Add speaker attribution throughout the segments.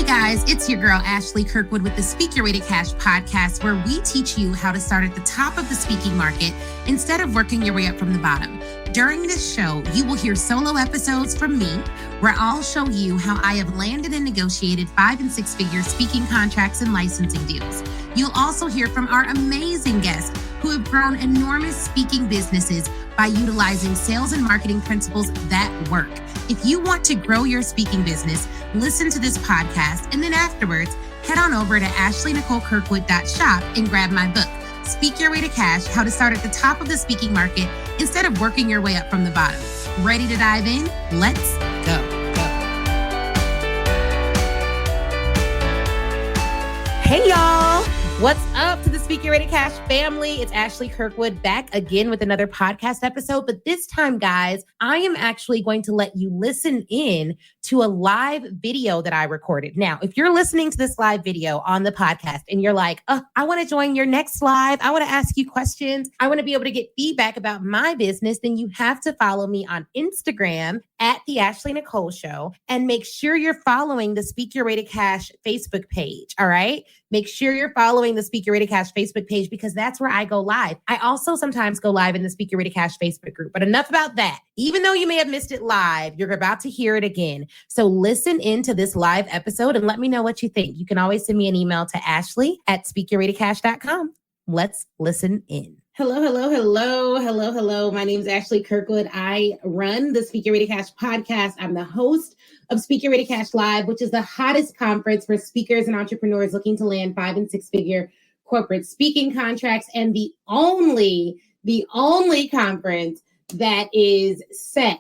Speaker 1: Guys, it's your girl, Ashley Kirkwood with the Speak Your Way to Cash podcast, where we teach you how to start at the top of the speaking market instead of working your way up from the bottom. During this show, you will hear solo episodes from me, where I'll show you how I have landed and negotiated 5- and 6-figure speaking contracts and licensing deals. You'll also hear from our amazing guests who have grown enormous speaking businesses by utilizing sales and marketing principles that work. If you want to grow your speaking business, listen to this podcast, and then afterwards, head on over to ashleynicolekirkwood.shop and grab my book, Speak Your Way to Cash, How to Start at the Top of the Speaking Market Instead of Working Your Way Up from the Bottom. Ready to dive in? Let's go. Hey, y'all. What's up to the Speak Your Way to Cash family? It's Ashley Kirkwood back again with another podcast episode. But this time, guys, I am actually going to let you listen in to a live video that I recorded. Now, if you're listening to this live video on the podcast and you're like, I want to join your next live, I want to ask you questions, I want to be able to get feedback about my business, then you have to follow me on Instagram at the Ashley Nicole Show, and make sure you're following the Speak Your Way to Cash Facebook page. All right. Make sure you're following the Speak Your Way to Cash Facebook page, because that's where I go live. I also sometimes go live in the Speak Your Way to Cash Facebook group, but enough about that. Even though you may have missed it live, you're about to hear it again. So listen into this live episode and let me know what you think. You can always send me an email to ashley@speakyourwaytocash.com. Let's listen in. Hello. My name is Ashley Kirkwood. I run the Speak Your Way to Cash podcast. I'm the host of Speak Your Way to Cash Live, which is the hottest conference for speakers and entrepreneurs looking to land 5- and 6-figure corporate speaking contracts, and the only conference that is set,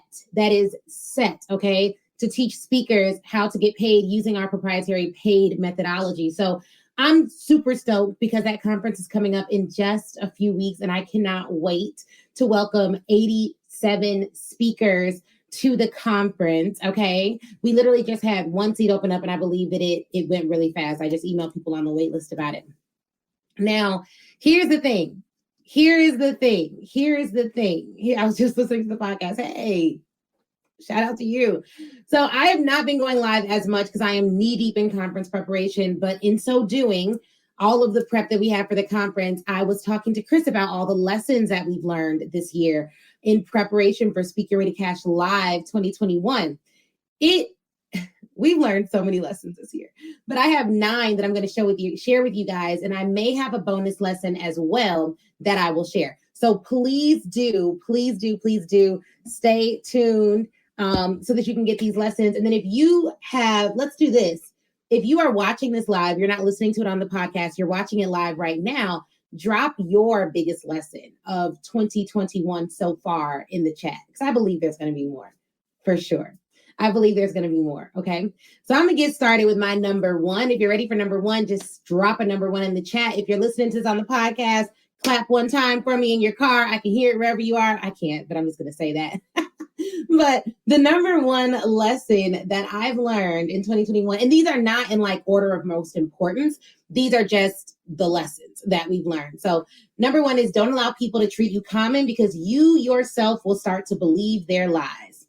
Speaker 1: okay, to teach speakers how to get paid using our proprietary paid methodology. So I'm super stoked because that conference is coming up in just a few weeks, and I cannot wait to welcome 87 speakers to the conference, okay? We literally just had one seat open up, and I believe that it went really fast. I just emailed people on the wait list about it. Now, here's the thing. Here, I was just listening to the podcast. Hey, shout out to you. So I have not been going live as much because I am knee deep in conference preparation, but in so doing, all of the prep that we have for the conference, I was talking to Chris about all the lessons that we've learned this year in preparation for Speak Your Way to Cash Live 2021. We've learned so many lessons this year, but I have 9 that I'm going to share with you guys, and I may have a bonus lesson as well that I will share. So please do stay tuned so that you can get these lessons. And then let's do this. If you are watching this live, you're not listening to it on the podcast, you're watching it live right now, drop your biggest lesson of 2021 so far in the chat, because I believe there's going to be more, for sure. I believe there's going to be more. Okay. So I'm going to get started with my number 1. If you're ready for number 1, just drop a number 1 in the chat. If you're listening to this on the podcast, clap one time for me in your car. I can hear it wherever you are. I can't, but I'm just going to say that. But the number 1 lesson that I've learned in 2021, and these are not in like order of most importance. These are just the lessons that we've learned. So number 1 is don't allow people to treat you common, because you yourself will start to believe their lies.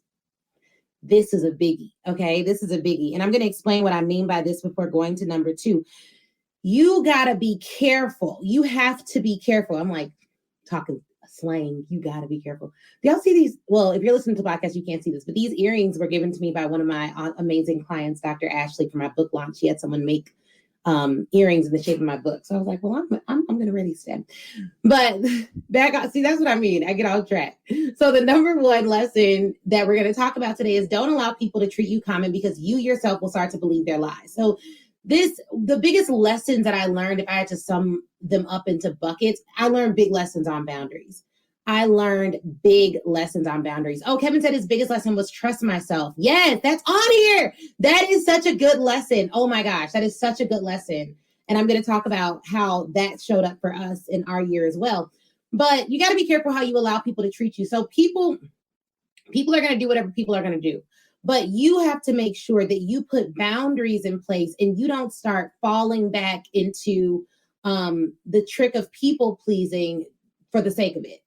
Speaker 1: This is a biggie, okay? This is a biggie. And I'm going to explain what I mean by this before going to number 2. You got to be careful. You have to be careful. I'm like talking slang. You got to be careful. Do y'all see these? Well, if you're listening to the podcast, you can't see this, but these earrings were given to me by one of my amazing clients, Dr. Ashley, for my book launch. She had someone make earrings in the shape of my book. So I was like, well, I'm going to release them. But see, that's what I mean. I get off track. So the number 1 lesson that we're going to talk about today is don't allow people to treat you common, because you yourself will start to believe their lies. So the biggest lessons that I learned, if I had to sum them up into buckets, I learned big lessons on boundaries. Oh, Kevin said his biggest lesson was trust myself. Yes, that's on here. That is such a good lesson. Oh my gosh, that is such a good lesson. And I'm going to talk about how that showed up for us in our year as well. But you got to be careful how you allow people to treat you. So people are going to do whatever people are going to do. But you have to make sure that you put boundaries in place and you don't start falling back into the trick of people pleasing for the sake of it.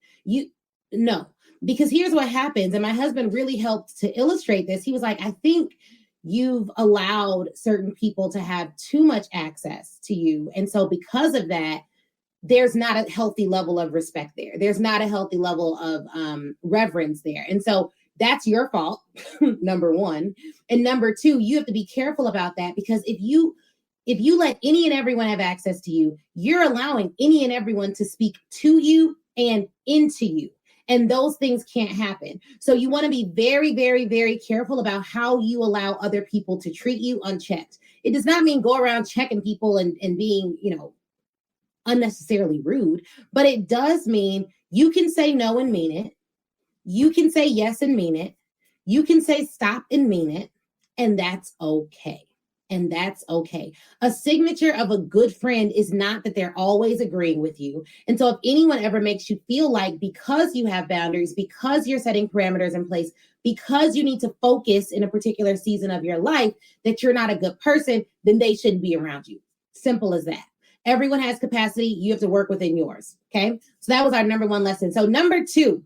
Speaker 1: No, because here's what happens. And my husband really helped to illustrate this. He was like, I think you've allowed certain people to have too much access to you. And so because of that, there's not a healthy level of respect there. There's not a healthy level of reverence there. And so that's your fault, number one. And number two, you have to be careful about that, because if you let any and everyone have access to you, you're allowing any and everyone to speak to you and into you. And those things can't happen. So you want to be very, very, very careful about how you allow other people to treat you unchecked. It does not mean go around checking people and being, unnecessarily rude, but it does mean you can say no and mean it. You can say yes and mean it. You can say stop and mean it. And that's okay. And that's okay. A signature of a good friend is not that they're always agreeing with you. And so if anyone ever makes you feel like because you have boundaries, because you're setting parameters in place, because you need to focus in a particular season of your life, that you're not a good person, then they shouldn't be around you. Simple as that. Everyone has capacity. You have to work within yours. Okay. So that was our number one lesson. So number two,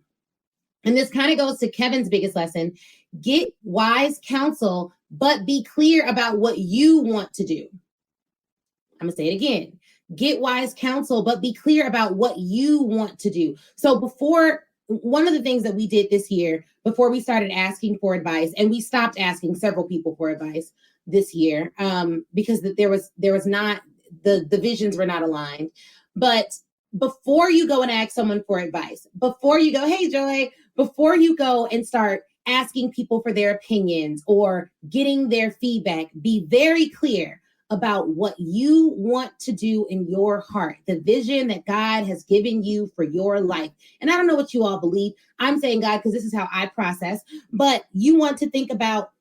Speaker 1: and this kind of goes to Kevin's biggest lesson, get wise counsel, but be clear about what you want to do. I'm going to say it again. Get wise counsel, but be clear about what you want to do. So one of the things that we did this year, before we started asking for advice, and we stopped asking several people for advice this year, because there was not, the visions were not aligned. But before you go and ask someone for advice, before you go, hey, Joy, before you go and start asking people for their opinions or getting their feedback, be very clear about what you want to do in your heart, the vision that God has given you for your life. And I don't know what you all believe. I'm saying God, because this is how I process, but you want to think about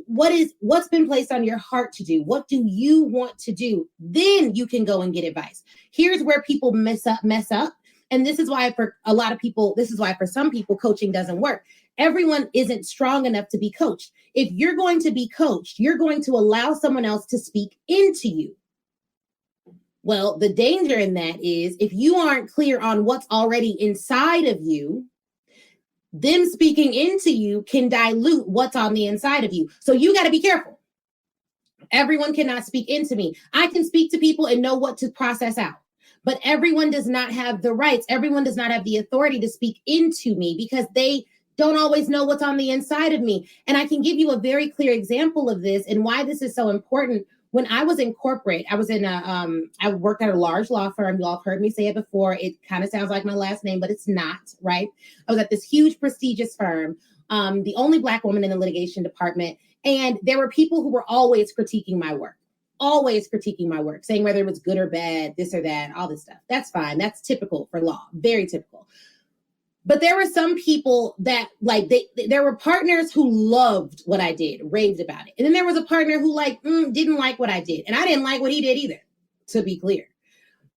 Speaker 1: what's been placed on your heart to do. What do you want to do? Then you can go and get advice. Here's where people mess up. And this is why for a lot of people, this is why for some people, coaching doesn't work. Everyone isn't strong enough to be coached. If you're going to be coached, you're going to allow someone else to speak into you. Well, the danger in that is if you aren't clear on what's already inside of you, them speaking into you can dilute what's on the inside of you. So you got to be careful. Everyone cannot speak into me. I can speak to people and know what to process out, but everyone does not have the rights. Everyone does not have the authority to speak into me because they don't always know what's on the inside of me. And I can give you a very clear example of this and why this is so important. When I was in corporate, I worked at a large law firm. You all have heard me say it before. It kind of sounds like my last name, but it's not, right? I was at this huge, prestigious firm, the only Black woman in the litigation department. And there were people who were always critiquing my work, saying whether it was good or bad, this or that, all this stuff. That's fine. That's typical for law, very typical. But there were some people that there were partners who loved what I did, raved about it. And then there was a partner who didn't like what I did. And I didn't like what he did either, to be clear.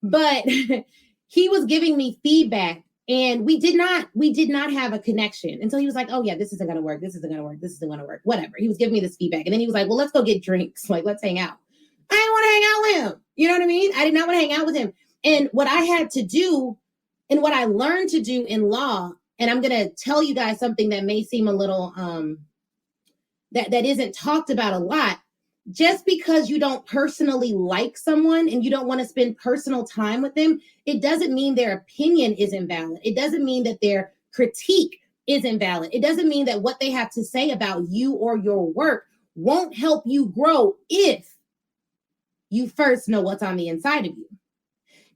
Speaker 1: But he was giving me feedback and we did not have a connection. And so he was like, oh yeah, this isn't going to work. This isn't going to work. This isn't going to work. Whatever. He was giving me this feedback. And then he was like, well, let's go get drinks. Let's hang out. I didn't want to hang out with him. You know what I mean? I did not want to hang out with him. And what I had to do and what I learned to do in law, and I'm going to tell you guys something that may seem a little, that isn't talked about a lot. Just because you don't personally like someone and you don't want to spend personal time with them, it doesn't mean their opinion isn't valid. It doesn't mean that their critique isn't valid. It doesn't mean that what they have to say about you or your work won't help you grow if you first know what's on the inside of you.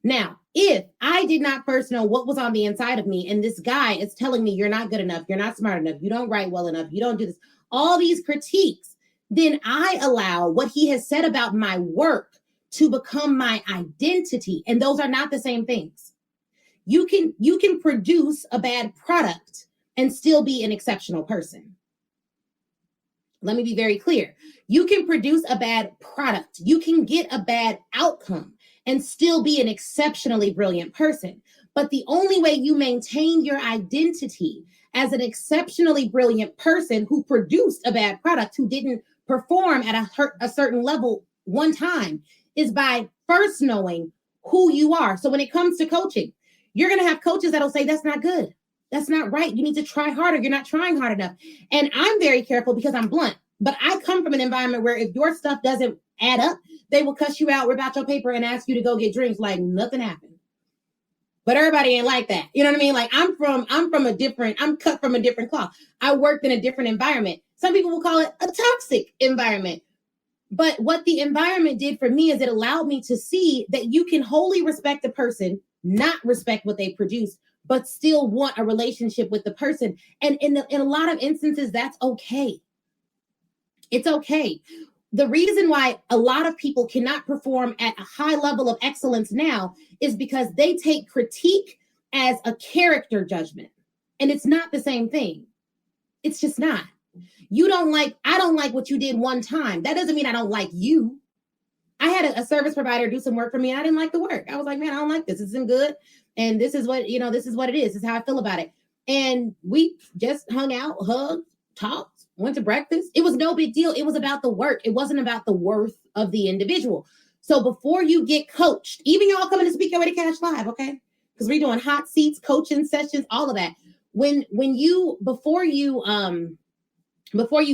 Speaker 1: Now, if I did not first know what was on the inside of me, and this guy is telling me you're not good enough, you're not smart enough, you don't write well enough, you don't do this, all these critiques, then I allow what he has said about my work to become my identity. And those are not the same things. You can produce a bad product and still be an exceptional person. Let me be very clear. You can produce a bad product. You can get a bad outcome and still be an exceptionally brilliant person. But the only way you maintain your identity as an exceptionally brilliant person who produced a bad product, who didn't perform at a certain level one time, is by first knowing who you are. So when it comes to coaching, you're going to have coaches that'll say, that's not good. That's not right. You need to try harder. You're not trying hard enough. And I'm very careful because I'm blunt. But I come from an environment where if your stuff doesn't add up, they will cuss you out, rip out your paper, and ask you to go get drinks like nothing happened. But everybody ain't like that. You know what I mean? Like I'm cut from a different cloth. I worked in a different environment. Some people will call it a toxic environment. But what the environment did for me is it allowed me to see that you can wholly respect a person, not respect what they produce, but still want a relationship with the person. And in a lot of instances, that's okay. It's okay. The reason why a lot of people cannot perform at a high level of excellence now is because they take critique as a character judgment. And it's not the same thing. It's just not. I don't like what you did one time. That doesn't mean I don't like you. I had a service provider do some work for me. And I didn't like the work. I was like, man, I don't like this. This isn't good. And this is what it is. This is how I feel about it. And we just hung out, hugged, talked, went to breakfast. It was no big deal. It was about the work. It wasn't about the worth of the individual. So before you get coached, even y'all coming to Speak Your Way to Cash Live, okay? Because we're doing hot seats, coaching sessions, all of that. Before you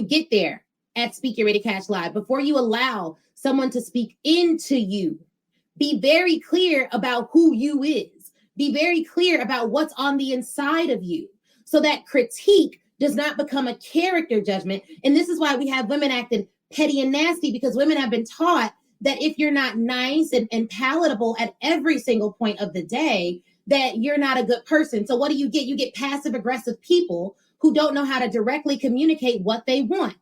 Speaker 1: get there at Speak Your Way to Cash Live, before you allow someone to speak into you, be very clear about who you is. Be very clear about what's on the inside of you so that critique does not become a character judgment. And this is why we have women acting petty and nasty, because women have been taught that if you're not nice and palatable at every single point of the day, that you're not a good person. So what do? You get passive aggressive people who don't know how to directly communicate what they want.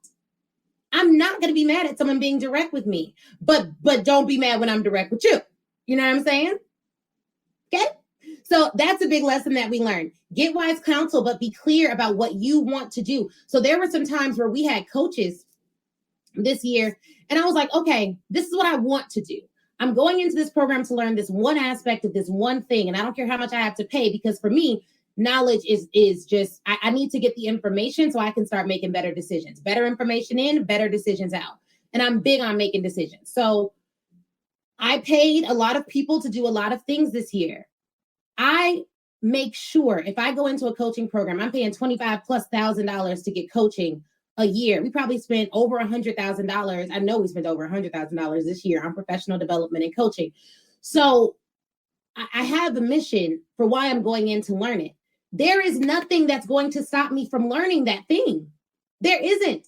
Speaker 1: I'm not going to be mad at someone being direct with me, but don't be mad when I'm direct with you. You know what I'm saying? Okay. So that's a big lesson that we learned. Get wise counsel, but be clear about what you want to do. So there were some times where we had coaches this year, and I was like, okay, this is what I want to do. I'm going into this program to learn this one aspect of this one thing, and I don't care how much I have to pay, because for me, knowledge is just, I need to get the information so I can start making better decisions. Better information in, better decisions out. And I'm big on making decisions. So I paid a lot of people to do a lot of things this year. I make sure if I go into a coaching program, I'm paying $25,000+ to get coaching a year. We probably spent over $100,000. I know we spent over $100,000 this year on professional development and coaching. So I have a mission for why I'm going in to learn it. There is nothing that's going to stop me from learning that thing. There isn't.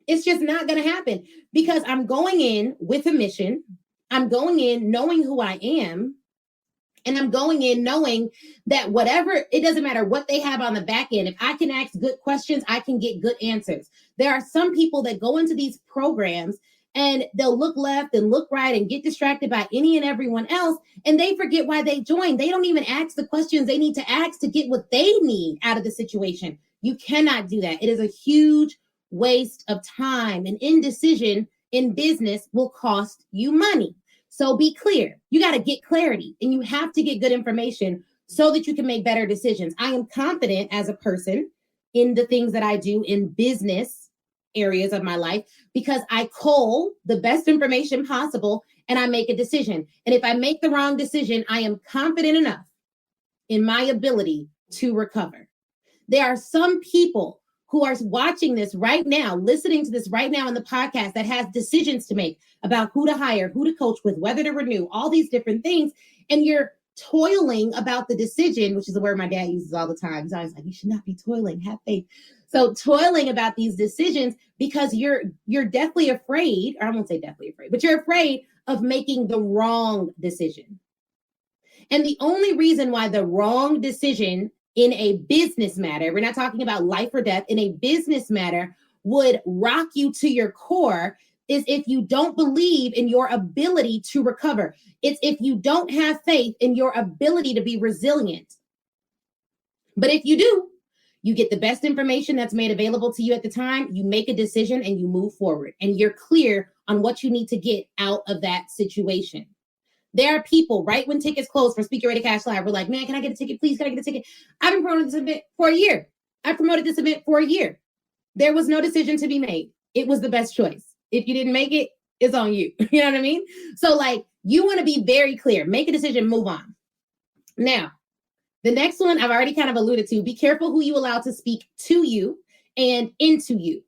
Speaker 1: It's just not going to happen, because I'm going in with a mission. I'm going in knowing who I am. And I'm going in knowing that it doesn't matter what they have on the back end. If I can ask good questions, I can get good answers. There are some people that go into these programs and they'll look left and look right and get distracted by any and everyone else. And they forget why they joined. They don't even ask the questions they need to ask to get what they need out of the situation. You cannot do that. It is a huge waste of time. And indecision in business will cost you money. So be clear. You got to get clarity, and you have to get good information so that you can make better decisions. I am confident as a person in the things that I do in business areas of my life because I cull the best information possible and I make a decision. And if I make the wrong decision, I am confident enough in my ability to recover. There are some people who are watching this right now, listening to this right now in the podcast, that has decisions to make about who to hire, who to coach with, whether to renew, all these different things. And you're toiling about the decision, which is the word my dad uses all the time. He's always like, you should not be toiling, have faith. So toiling about these decisions because you're deathly afraid, or I won't say deathly afraid, but you're afraid of making the wrong decision. And the only reason why the wrong decision in a business matter, we're not talking about life or death, in a business matter would rock you to your core is if you don't believe in your ability to recover. It's if you don't have faith in your ability to be resilient. But if you do, you get the best information that's made available to you at the time, you make a decision and you move forward and you're clear on what you need to get out of that situation. There are people, right when tickets close for Speak Your Way to Cash Live, we're like, man, can I get a ticket, please? Can I get a ticket? I've been promoting this event for a year. I promoted this event for a year. There was no decision to be made. It was the best choice. If you didn't make it, it's on you. You know what I mean? So like, you want to be very clear, make a decision, move on. Now, the next one I've already kind of alluded to, be careful who you allow to speak to you and into you.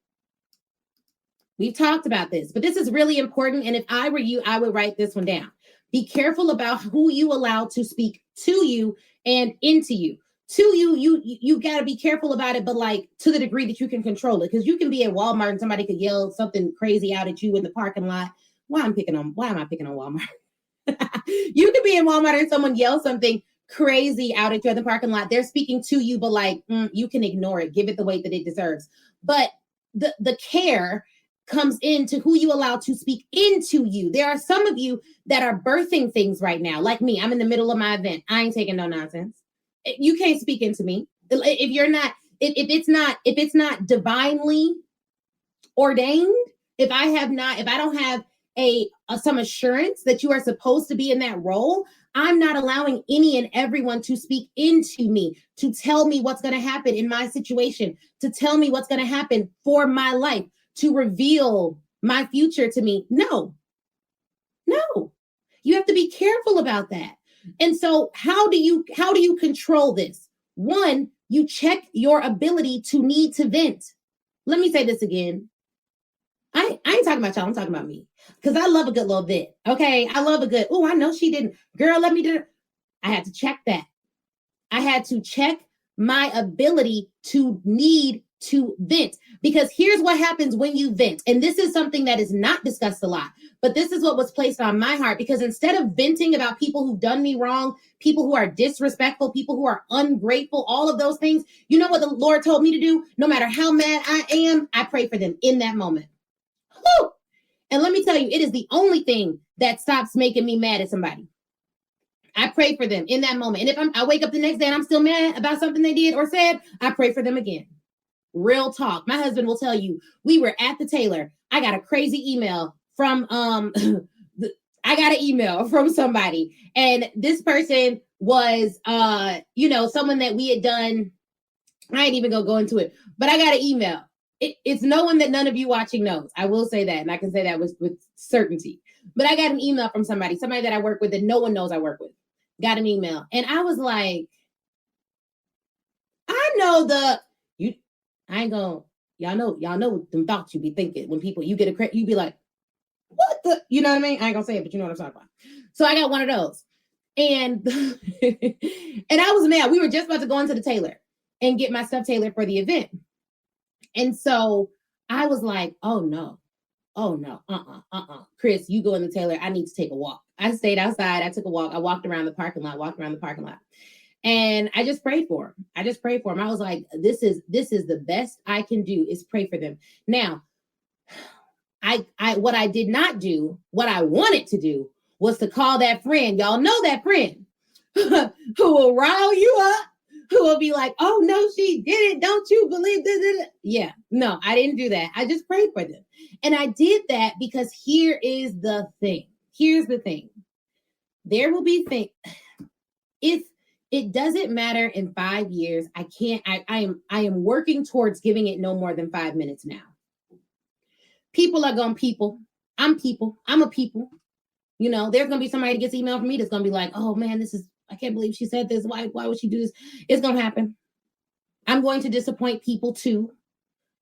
Speaker 1: We've talked about this, but this is really important. And if I were you, I would write this one down. Be careful about who you allow to speak to you and into you. To you got to be careful about it, but like to the degree that you can control it, because you can be at Walmart and somebody could yell something crazy out at you in the parking lot. Why am I picking on Walmart? You could be in Walmart and someone yells something crazy out at you in the parking lot. They're speaking to you, but like you can ignore it, give it the weight that it deserves. But the care comes into who you allow to speak into you. There are some of you that are birthing things right now, like me. I'm in the middle of my event. I ain't taking no nonsense. You can't speak into me if you're not. If it's not divinely ordained. If I don't have some assurance that you are supposed to be in that role, I'm not allowing any and everyone to speak into me, to tell me what's going to happen in my situation, to tell me what's going to happen for my life, to reveal my future to me. No, you have to be careful about that. And so how do you control this? One, you check your ability to need to vent. Let me say this again. I ain't talking about y'all. I'm talking about me, because I love a good little vent. Okay. I love a good, I know she didn't. Girl, let me do it. I had to check that. I had to check my ability to need to vent, because here's what happens when you vent. And this is something that is not discussed a lot, but this is what was placed on my heart, because instead of venting about people who've done me wrong, people who are disrespectful, people who are ungrateful, all of those things, you know what the Lord told me to do? No matter how mad I am, I pray for them in that moment. Whew. And let me tell you, it is the only thing that stops making me mad at somebody. I pray for them in that moment. And if I wake up the next day and I'm still mad about something they did or said, I pray for them again. Real talk. My husband will tell you, we were at the tailor. I got a crazy email from somebody. And this person was someone that we had done. I ain't even gonna go into it, but I got an email. It's no one that none of you watching knows. I will say that, and I can say that with certainty. But I got an email from somebody that I work with that no one knows I work with. Got an email. And I was like, I know y'all know them thoughts you be thinking when people, you get a credit, you be like, what the, you know what I mean? I ain't gonna say it, but you know what I'm talking about. So I got one of those. And, and I was mad. We were just about to go into the tailor and get my stuff tailored for the event. And so I was like, oh no, Chris, you go in the tailor. I need to take a walk. I stayed outside. I took a walk. I walked around the parking lot. And I just prayed for him. I was like, this is the best I can do is pray for them. Now, what I did not do, what I wanted to do was to call that friend. Y'all know that friend who will rile you up, who will be like, oh no, she did it. Don't you believe this? Yeah, no, I didn't do that. I just prayed for them. And I did that because here is the thing. Here's the thing. There will be things. If it doesn't matter in 5 years, I am working towards giving it no more than 5 minutes now. People are going to people. I'm a people. You know, there's going to be somebody that gets email from me that's going to be like, oh man, I can't believe she said this. Why would she do this? It's going to happen. I'm going to disappoint people too.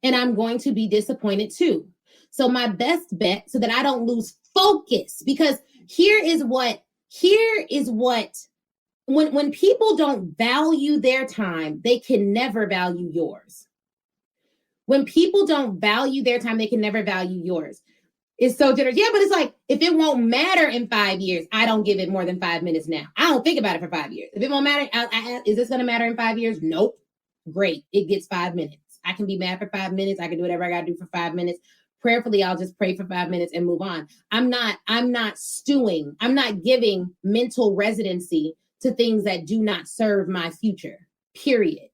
Speaker 1: And I'm going to be disappointed too. So my best bet, so that I don't lose focus, because here is what, when people don't value their time, they can never value yours. When people don't value their time, they can never value yours. It's so generous. Yeah, but it's like, if it won't matter in 5 years, I don't give it more than 5 minutes now. I don't think about it for 5 years. If it won't matter, is this going to matter in 5 years? Nope. Great. It gets 5 minutes. I can be mad for 5 minutes. I can do whatever I got to do for 5 minutes. Prayerfully, I'll just pray for 5 minutes and move on. I'm not stewing. I'm not giving mental residency to things that do not serve my future, period.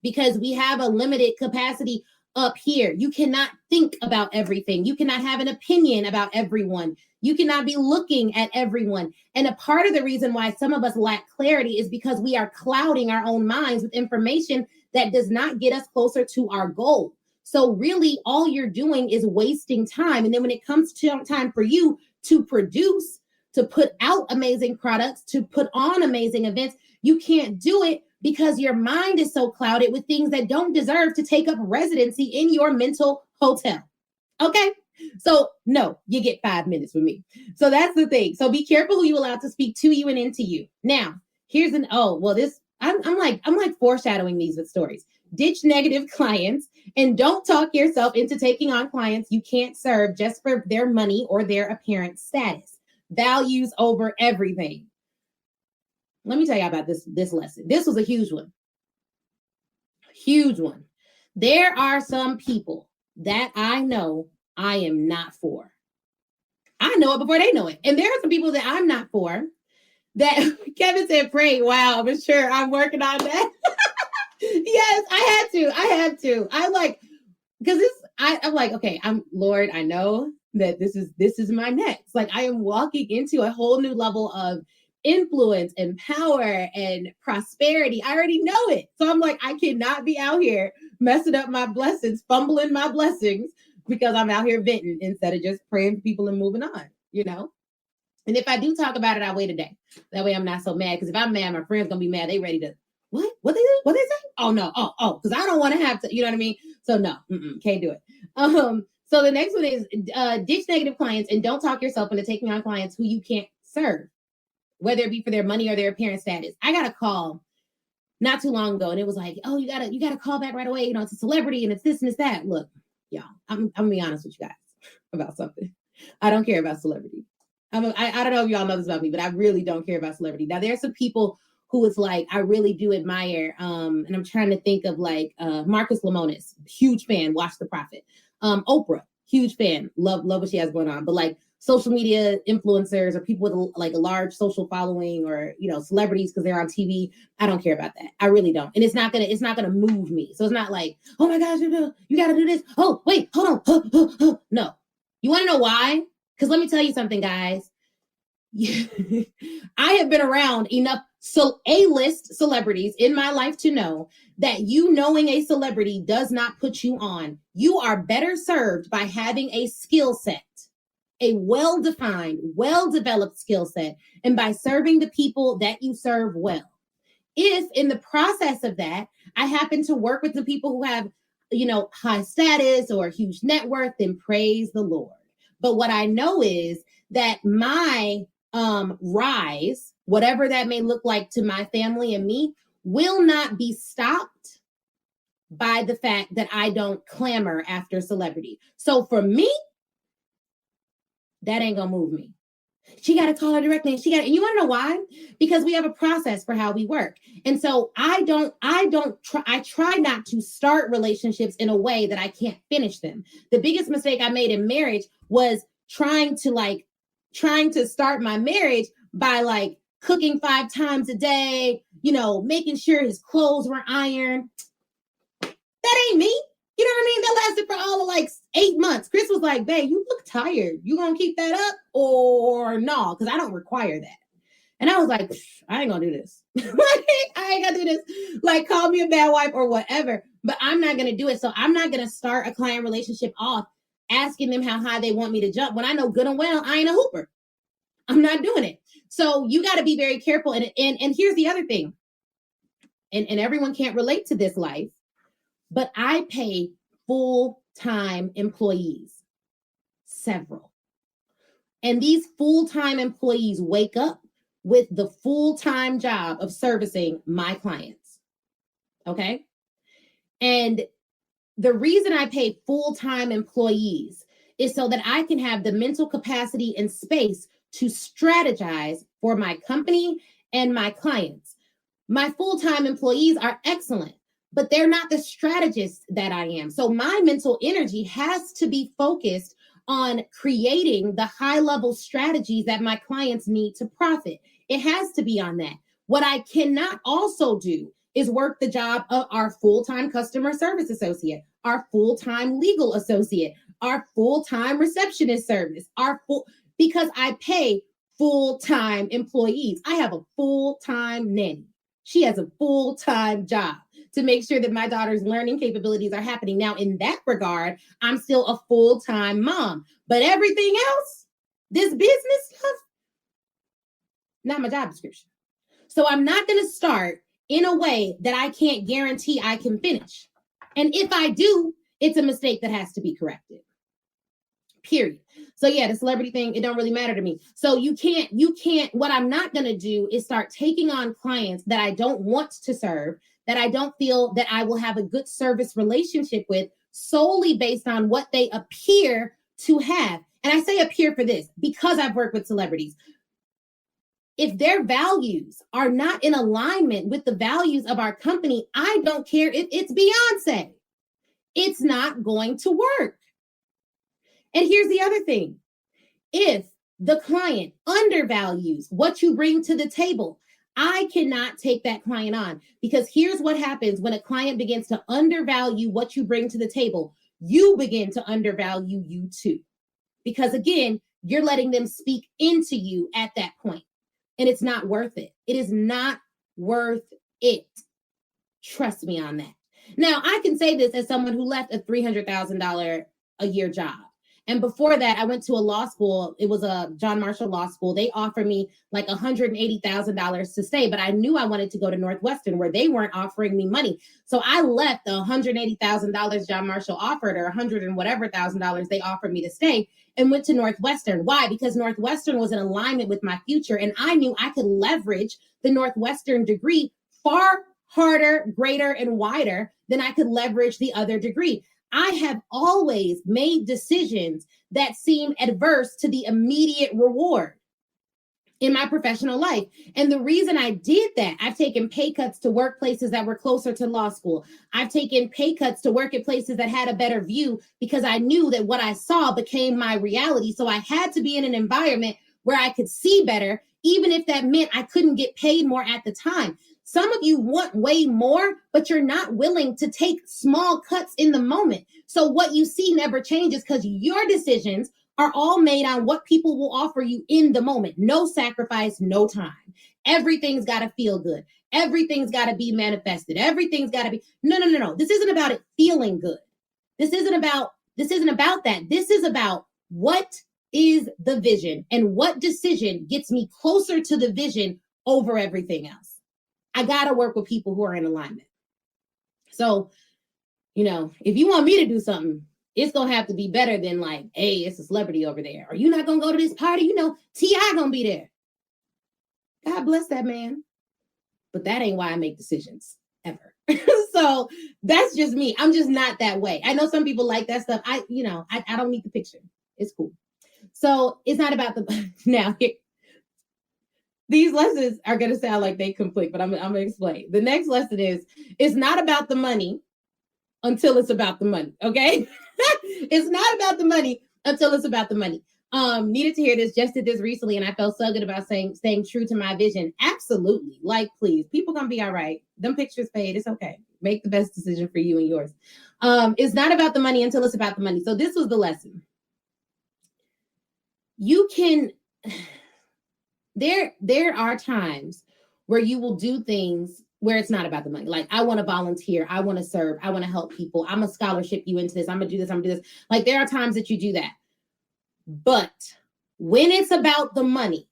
Speaker 1: Because we have a limited capacity up here. You cannot think about everything. You cannot have an opinion about everyone. You cannot be looking at everyone. And a part of the reason why some of us lack clarity is because we are clouding our own minds with information that does not get us closer to our goal. So really, all you're doing is wasting time. And then when it comes to time for you to produce, to put out amazing products, to put on amazing events, you can't do it because your mind is so clouded with things that don't deserve to take up residency in your mental hotel. Okay? So no, you get 5 minutes with me. So that's the thing. So be careful who you allow to speak to you and into you. Now, here's I'm like foreshadowing these with stories. Ditch negative clients and don't talk yourself into taking on clients you can't serve just for their money or their apparent status. Values over everything. Let me tell you about this lesson. This was a huge one. Huge one. There are some people that I know I am not for. I know it before they know it. And there are some people that I'm not for that Kevin said, pray. Wow, I'm sure I'm working on that. Yes, I had to. I'm like, because I'm like, okay, Lord, I know that this is my next. Like I am walking into a whole new level of influence and power and prosperity. I already know it. So I'm like, I cannot be out here messing up my blessings, fumbling my blessings because I'm out here venting instead of just praying for people and moving on, you know? And if I do talk about it, I'll wait a day. That way I'm not so mad. Because if I'm mad, my friend's going to be mad. They ready to, what? What they do? What they say? Oh, no. Oh, because I don't want to have to, you know what I mean? So no, can't do it. So the next one is ditch negative clients and don't talk yourself into taking on clients who you can't serve, whether it be for their money or their apparent status. I got a call not too long ago, and it was like, oh, you gotta call back right away. You know, it's a celebrity and it's this and it's that. Look, y'all, I'm gonna be honest with you guys about something. I don't care about celebrity. I don't know if y'all know this about me, but I really don't care about celebrity. Now, there's some people who it's like, I really do admire. And I'm trying to think of like Marcus Lemonis, huge fan, watch The Prophet. Oprah, huge fan, love what she has going on. But like social media influencers or people with like a large social following or, you know, celebrities because they're on TV, I don't care about that. I really don't. And it's not gonna move me. So it's not like, oh my gosh, you gotta do this. Oh, wait, hold on. No. You want to know why? Because let me tell you something, guys. I have been around enough A-list celebrities in my life to know that you knowing a celebrity does not put you on. You are better served by having a skill set, a well-defined, well-developed skill set, and by serving the people that you serve well. If in the process of that, I happen to work with the people who have, you know, high status or huge net worth, then praise the Lord. But what I know is that my rise, whatever that may look like to my family and me, will not be stopped by the fact that I don't clamor after celebrity. So for me, that ain't gonna move me. She got to call her directly. And you want to know why? Because we have a process for how we work. And so I try not to start relationships in a way that I can't finish them. The biggest mistake I made in marriage was trying to start my marriage by like cooking 5 times a day, you know, making sure his clothes were ironed. That ain't me. You know what I mean? That lasted for all of like 8 months. Chris was like, babe, you look tired. You gonna keep that up or no? Because I don't require that. And I was like, I ain't gonna do this. I ain't gonna do this. Like, call me a bad wife or whatever, but I'm not gonna do it. So I'm not gonna start a client relationship off asking them how high they want me to jump when I know good and well I ain't a hooper. I'm not doing it. So you got to be very careful. And here's the other thing. And everyone can't relate to this life, but I pay full-time employees, several. And these full-time employees wake up with the full-time job of servicing my clients. Okay? And the reason I pay full-time employees is so that I can have the mental capacity and space to strategize for my company and my clients. My full-time employees are excellent, but they're not the strategist that I am. So my mental energy has to be focused on creating the high-level strategies that my clients need to profit. It has to be on that. What I cannot also do is work the job of our full-time customer service associate, our full-time legal associate, our full-time receptionist service, because I pay full-time employees. I have a full-time nanny. She has a full-time job to make sure that my daughter's learning capabilities are happening. Now, in that regard, I'm still a full-time mom. But everything else, this business stuff, not my job description. So I'm not going to start in a way that I can't guarantee I can finish. And if I do, it's a mistake that has to be corrected. period. So yeah, the celebrity thing, it don't really matter to me. So you can't, what I'm not going to do is start taking on clients that I don't want to serve, that I don't feel that I will have a good service relationship with, solely based on what they appear to have. And I say appear for this because I've worked with celebrities. If their values are not in alignment with the values of our company, I don't care if it's Beyonce. It's not going to work. And here's the other thing. If the client undervalues what you bring to the table, I cannot take that client on, because here's what happens when a client begins to undervalue what you bring to the table. You begin to undervalue you too, because again, you're letting them speak into you at that point, and it's not worth it. It is not worth it. Trust me on that. Now, I can say this as someone who left a $300,000 a year job. And before that, I went to a law school. It was a John Marshall Law School. They offered me like $180,000 to stay, but I knew I wanted to go to Northwestern, where they weren't offering me money. So I left the $180,000 John Marshall offered, or $100 and whatever $1,000 they offered me to stay, and went to Northwestern. Why? Because Northwestern was in alignment with my future, and I knew I could leverage the Northwestern degree far harder, greater, and wider than I could leverage the other degree. I have always made decisions that seem adverse to the immediate reward in my professional life. And the reason I did that, I've taken pay cuts to workplaces that were closer to law school. I've taken pay cuts to work at places that had a better view, because I knew that what I saw became my reality. So I had to be in an environment where I could see better, even if that meant I couldn't get paid more at the time. Some of you want way more, but you're not willing to take small cuts in the moment. So what you see never changes, because your decisions are all made on what people will offer you in the moment. No sacrifice, no time. Everything's got to feel good. Everything's got to be manifested. Everything's got to be, no. This isn't about it feeling good. This isn't about that. This is about what is the vision, and what decision gets me closer to the vision over everything else. I got to work with people who are in alignment. So, if you want me to do something, it's going to have to be better than like, hey, it's a celebrity over there. Or you're not going to go to this party. T.I. going to be there. God bless that man. But that ain't why I make decisions ever. So that's just me. I'm just not that way. I know some people like that stuff. I don't need the picture. It's cool. So it's not about now. These lessons are going to sound like they conflict, but I'm going to explain. The next lesson is, it's not about the money until it's about the money, okay? It's not about the money until it's about the money. Needed to hear this, just did this recently, and I felt so good about staying true to my vision. Absolutely. Like, please, people going to be all right. Them pictures paid. It's okay. Make the best decision for you and yours. It's not about the money until it's about the money. So this was the lesson. You can... There are times where you will do things where it's not about the money. Like, I want to volunteer. I want to serve. I want to help people. I'm going to scholarship you into this. I'm going to do this. I'm going to do this. Like, there are times that you do that. But when it's about the money,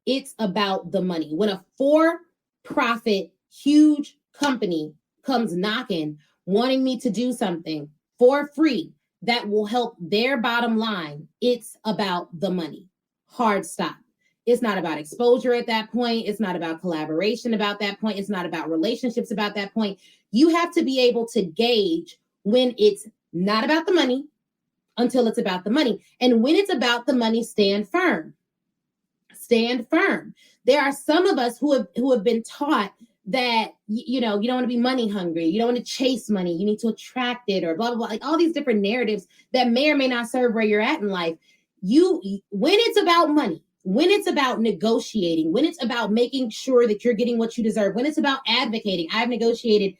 Speaker 1: it's about the money. When a for-profit, huge company comes knocking, wanting me to do something for free that will help their bottom line, it's about the money. Hard stop. It's not about exposure at that point. It's not about collaboration about that point. It's not about relationships about that point. You have to be able to gauge when it's not about the money until it's about the money. And when it's about the money, stand firm. Stand firm. There are some of us who have been taught that, you don't want to be money hungry. You don't want to chase money. You need to attract it, or blah, blah, blah. Like all these different narratives that may or may not serve where you're at in life. When it's about money, when it's about negotiating, when it's about making sure that you're getting what you deserve, when it's about advocating, I've negotiated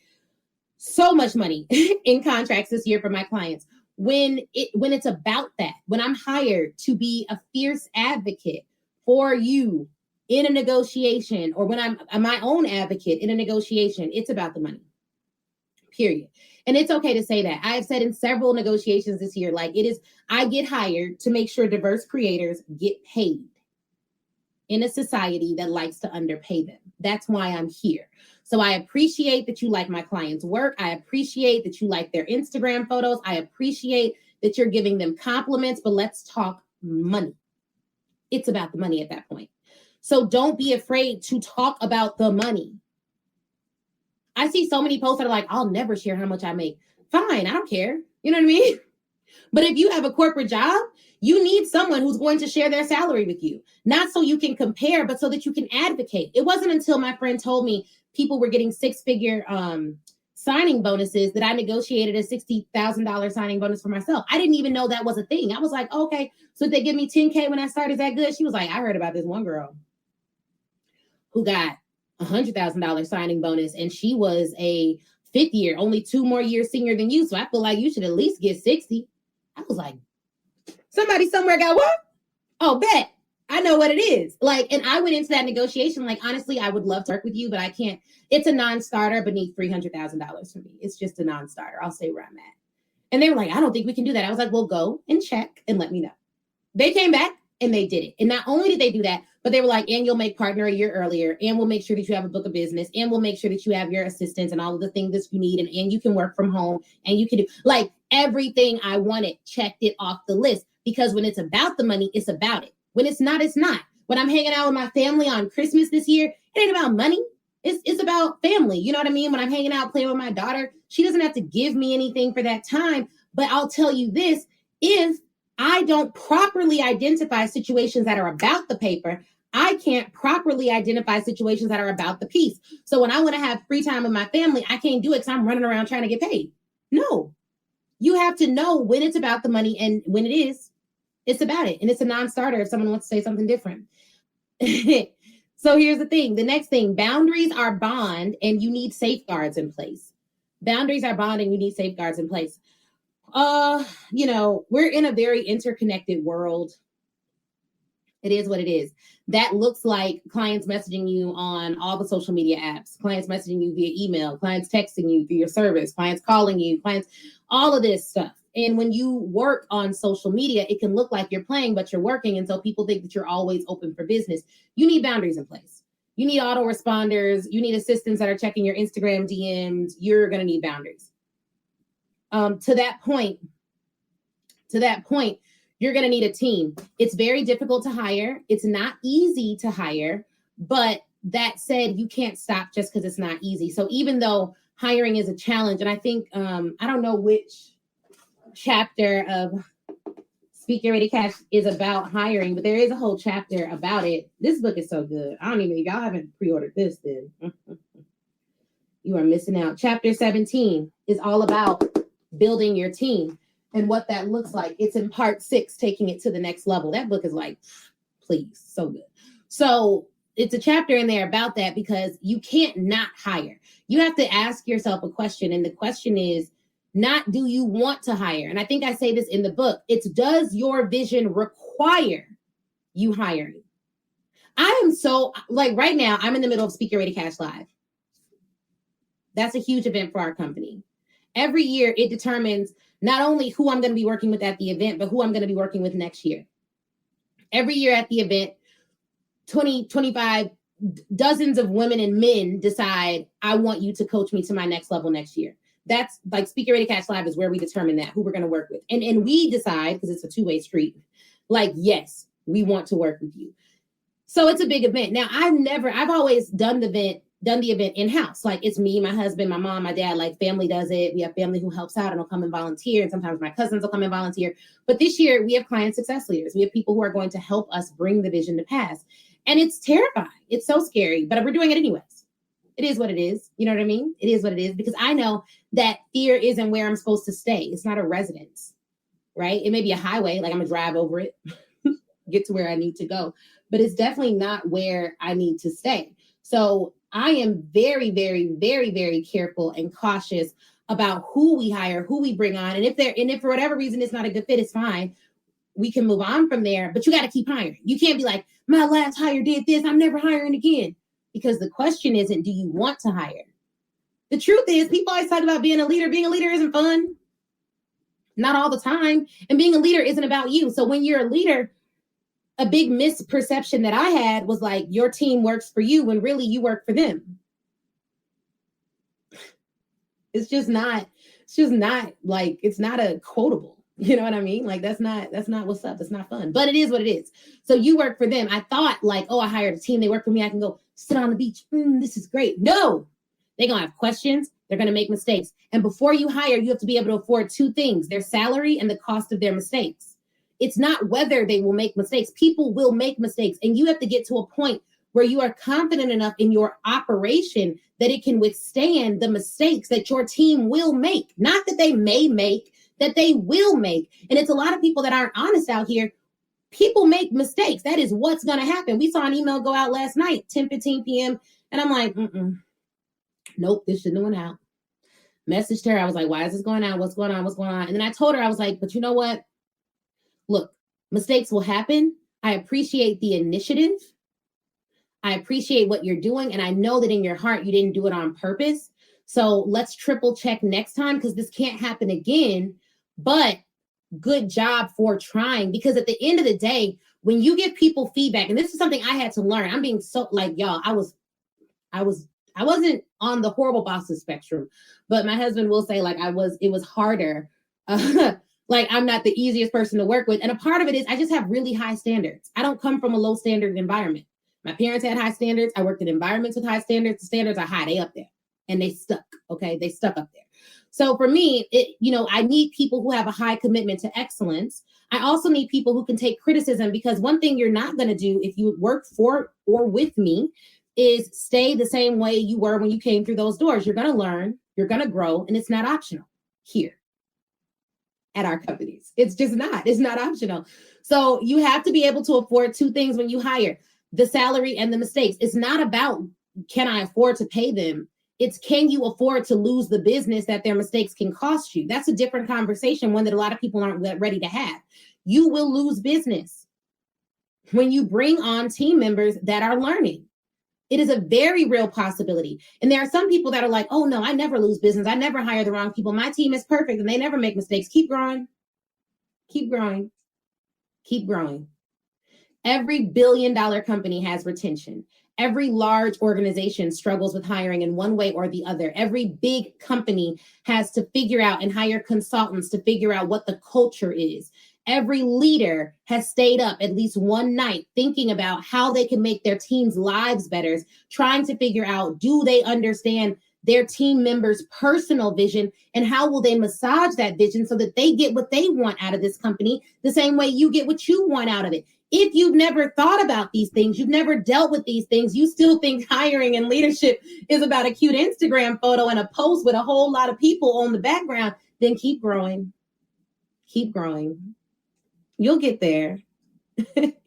Speaker 1: so much money in contracts this year for my clients. When it's about that, when I'm hired to be a fierce advocate for you in a negotiation, or when I'm my own advocate in a negotiation, it's about the money, period. And it's okay to say that. I've said in several negotiations this year, like, I get hired to make sure diverse creators get paid in a society that likes to underpay them. That's why I'm here. So I appreciate that you like my clients' work. I appreciate that you like their Instagram photos. I appreciate that you're giving them compliments, but let's talk money. It's about the money at that point. So don't be afraid to talk about the money. I see so many posts that are like, I'll never share how much I make. Fine, I don't care. You know what I mean? But if you have a corporate job, you need someone who's going to share their salary with you, not so you can compare, but so that you can advocate. It wasn't until my friend told me people were getting six-figure signing bonuses that I negotiated a $60,000 signing bonus for myself. I didn't even know that was a thing. I was like, okay, so if they give me $10K when I start, is that good? She was like, I heard about this one girl who got $100,000 signing bonus, and she was a fifth year, only 2 more years senior than you. So I feel like you should at least get 60. I was like, somebody somewhere got what? Oh, bet. I know what it is. Like, and I went into that negotiation. Like, honestly, I would love to work with you, but I can't. It's a non-starter beneath $300,000 for me. It's just a non-starter. I'll say where I'm at. And they were like, I don't think we can do that. I was like, well, go and check and let me know. They came back and they did it. And not only did they do that, but they were like, and you'll make partner a year earlier, and we'll make sure that you have a book of business, and we'll make sure that you have your assistants and all of the things that you need, and you can work from home, and you can do like everything I wanted, checked it off the list. Because when it's about the money, it's about it. When it's not, it's not. When I'm hanging out with my family on Christmas this year, it ain't about money. It's about family. You know what I mean? When I'm hanging out playing with my daughter, she doesn't have to give me anything for that time. But I'll tell you this, if I don't properly identify situations that are about the paper, I can't properly identify situations that are about the piece. So when I want to have free time with my family, I can't do it because I'm running around trying to get paid. No, you have to know when it's about the money, and when it is, it's about it. And it's a non-starter if someone wants to say something different. So here's the thing. The next thing, boundaries are bond, and you need safeguards in place. Boundaries are bond, and you need safeguards in place. We're in a very interconnected world. It is what it is. That looks like clients messaging you on all the social media apps, clients messaging you via email, clients texting you through your service, clients calling you, all of this stuff. And when you work on social media, it can look like you're playing, but you're working. And so people think that you're always open for business. You need boundaries in place. You need autoresponders. You need assistants that are checking your Instagram DMs. You're going to need boundaries. To that point, you're going to need a team. It's very difficult to hire. It's not easy to hire, but that said, you can't stop just because it's not easy. So even though hiring is a challenge, and I think, I don't know which chapter of Speak Get Ready Cash is about hiring, but there is a whole chapter about it. This book is so good. If y'all haven't pre-ordered this, then you are missing out. Chapter 17 is all about building your team and what that looks like. It's in part 6, taking it to the next level. That book is like, please, so good. So it's a chapter in there about that, because you can't not hire. You have to ask yourself a question. And the question is not, do you want to hire? And I think I say this in the book. It's, does your vision require you hiring? I am so, like right now, I'm in the middle of Speak Get Ready Cash Live. That's a huge event for our company. Every year it determines not only who I'm going to be working with at the event, but who I'm going to be working with next year. Every year at the event, 20, 25 dozens of women and men decide, I want you to coach me to my next level next year. That's like Speak Get Ready Cash Live is where we determine that, who we're going to work with. And we decide, because it's a two-way street, like, yes, we want to work with you. So it's a big event. Now, I've always done the event in-house. Like, it's me, my husband, my mom, my dad, like family does it. We have family who helps out and will come and volunteer. And sometimes my cousins will come and volunteer. But this year we have client success leaders. We have people who are going to help us bring the vision to pass. And it's terrifying. It's so scary, but we're doing it anyways. It is what it is. You know what I mean? It is what it is, because I know that fear isn't where I'm supposed to stay. It's not a residence, right? It may be a highway, like I'm gonna drive over it, get to where I need to go, but it's definitely not where I need to stay. So I am very, very, very, very careful and cautious about who we hire, who we bring on. And if for whatever reason it's not a good fit, it's fine. We can move on from there, but you got to keep hiring. You can't be like, my last hire did this, I'm never hiring again. Because the question isn't, do you want to hire? The truth is, people always talk about being a leader. Being a leader isn't fun. Not all the time. And being a leader isn't about you. So when you're a leader, a big misperception that I had was like, your team works for you when really you work for them. It's not a quotable. You know what I mean? Like, that's not what's up. That's not fun, but it is what it is. So you work for them. I thought like, oh, I hired a team. They work for me. I can go sit on the beach. This is great. No, they're going to have questions. They're going to make mistakes. And before you hire, you have to be able to afford two things: their salary and the cost of their mistakes. It's not whether they will make mistakes. People will make mistakes. And you have to get to a point where you are confident enough in your operation that it can withstand the mistakes that your team will make. Not that they may make, that they will make. And it's a lot of people that aren't honest out here. People make mistakes. That is what's going to happen. We saw an email go out last night, 10:15 p.m. And I'm like, nope, this shouldn't have went out. Messaged her. I was like, why is this going on? What's going on? What's going on? And then I told her, I was like, but you know what? Look, mistakes will happen. I appreciate the initiative. I appreciate what you're doing. And I know that in your heart, you didn't do it on purpose. So let's triple check next time, because this can't happen again. But good job for trying, because at the end of the day, when you give people feedback, and this is something I had to learn, I'm being so like, y'all, I wasn't on the horrible bosses spectrum, but my husband will say like it was harder. Like, I'm not the easiest person to work with. And a part of it is I just have really high standards. I don't come from a low standard environment. My parents had high standards. I worked in environments with high standards. The standards are high, they up there, and they stuck. Okay. They stuck up there. So for me, I need people who have a high commitment to excellence. I also need people who can take criticism, because one thing you're not going to do if you work for or with me is stay the same way you were when you came through those doors. You're going to learn, you're going to grow, and it's not optional here at our companies. It's just not. It's not optional. So you have to be able to afford two things when you hire: the salary and the mistakes. It's not about, can I afford to pay them? It's, can you afford to lose the business that their mistakes can cost you? That's a different conversation, one that a lot of people aren't ready to have. You will lose business when you bring on team members that are learning. It is a very real possibility. And there are some people that are like, oh no, I never lose business. I never hire the wrong people. My team is perfect and they never make mistakes. Keep growing. Keep growing. Keep growing. Every billion-dollar company has retention. Every large organization struggles with hiring in one way or the other. Every big company has to figure out and hire consultants to figure out what the culture is. Every leader has stayed up at least one night thinking about how they can make their team's lives better, trying to figure out, do they understand their team members' personal vision, and how will they massage that vision so that they get what they want out of this company the same way you get what you want out of it. If you've never thought about these things, you've never dealt with these things, you still think hiring and leadership is about a cute Instagram photo and a post with a whole lot of people on the background, then keep growing. Keep growing. You'll get there.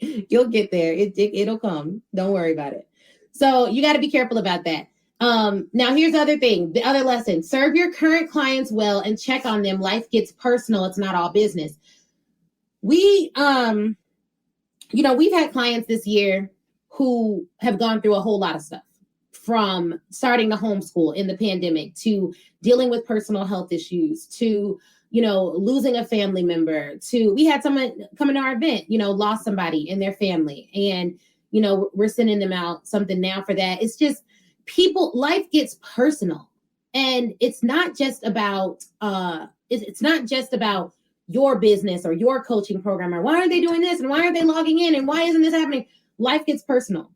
Speaker 1: You'll get there. It'll come. Don't worry about it. So you got to be careful about that. Now here's the other thing, the other lesson: serve your current clients well and check on them. Life gets personal. It's not all business. We've had clients this year who have gone through a whole lot of stuff, from starting to homeschool in the pandemic, to dealing with personal health issues, to, losing a family member, to, we had someone come into our event, lost somebody in their family. And, we're sending them out something now for that. It's just life gets personal. And it's not just about, it's not just about your business or your coaching program, or why aren't they doing this and why aren't they logging in and why isn't this happening? Life gets personal.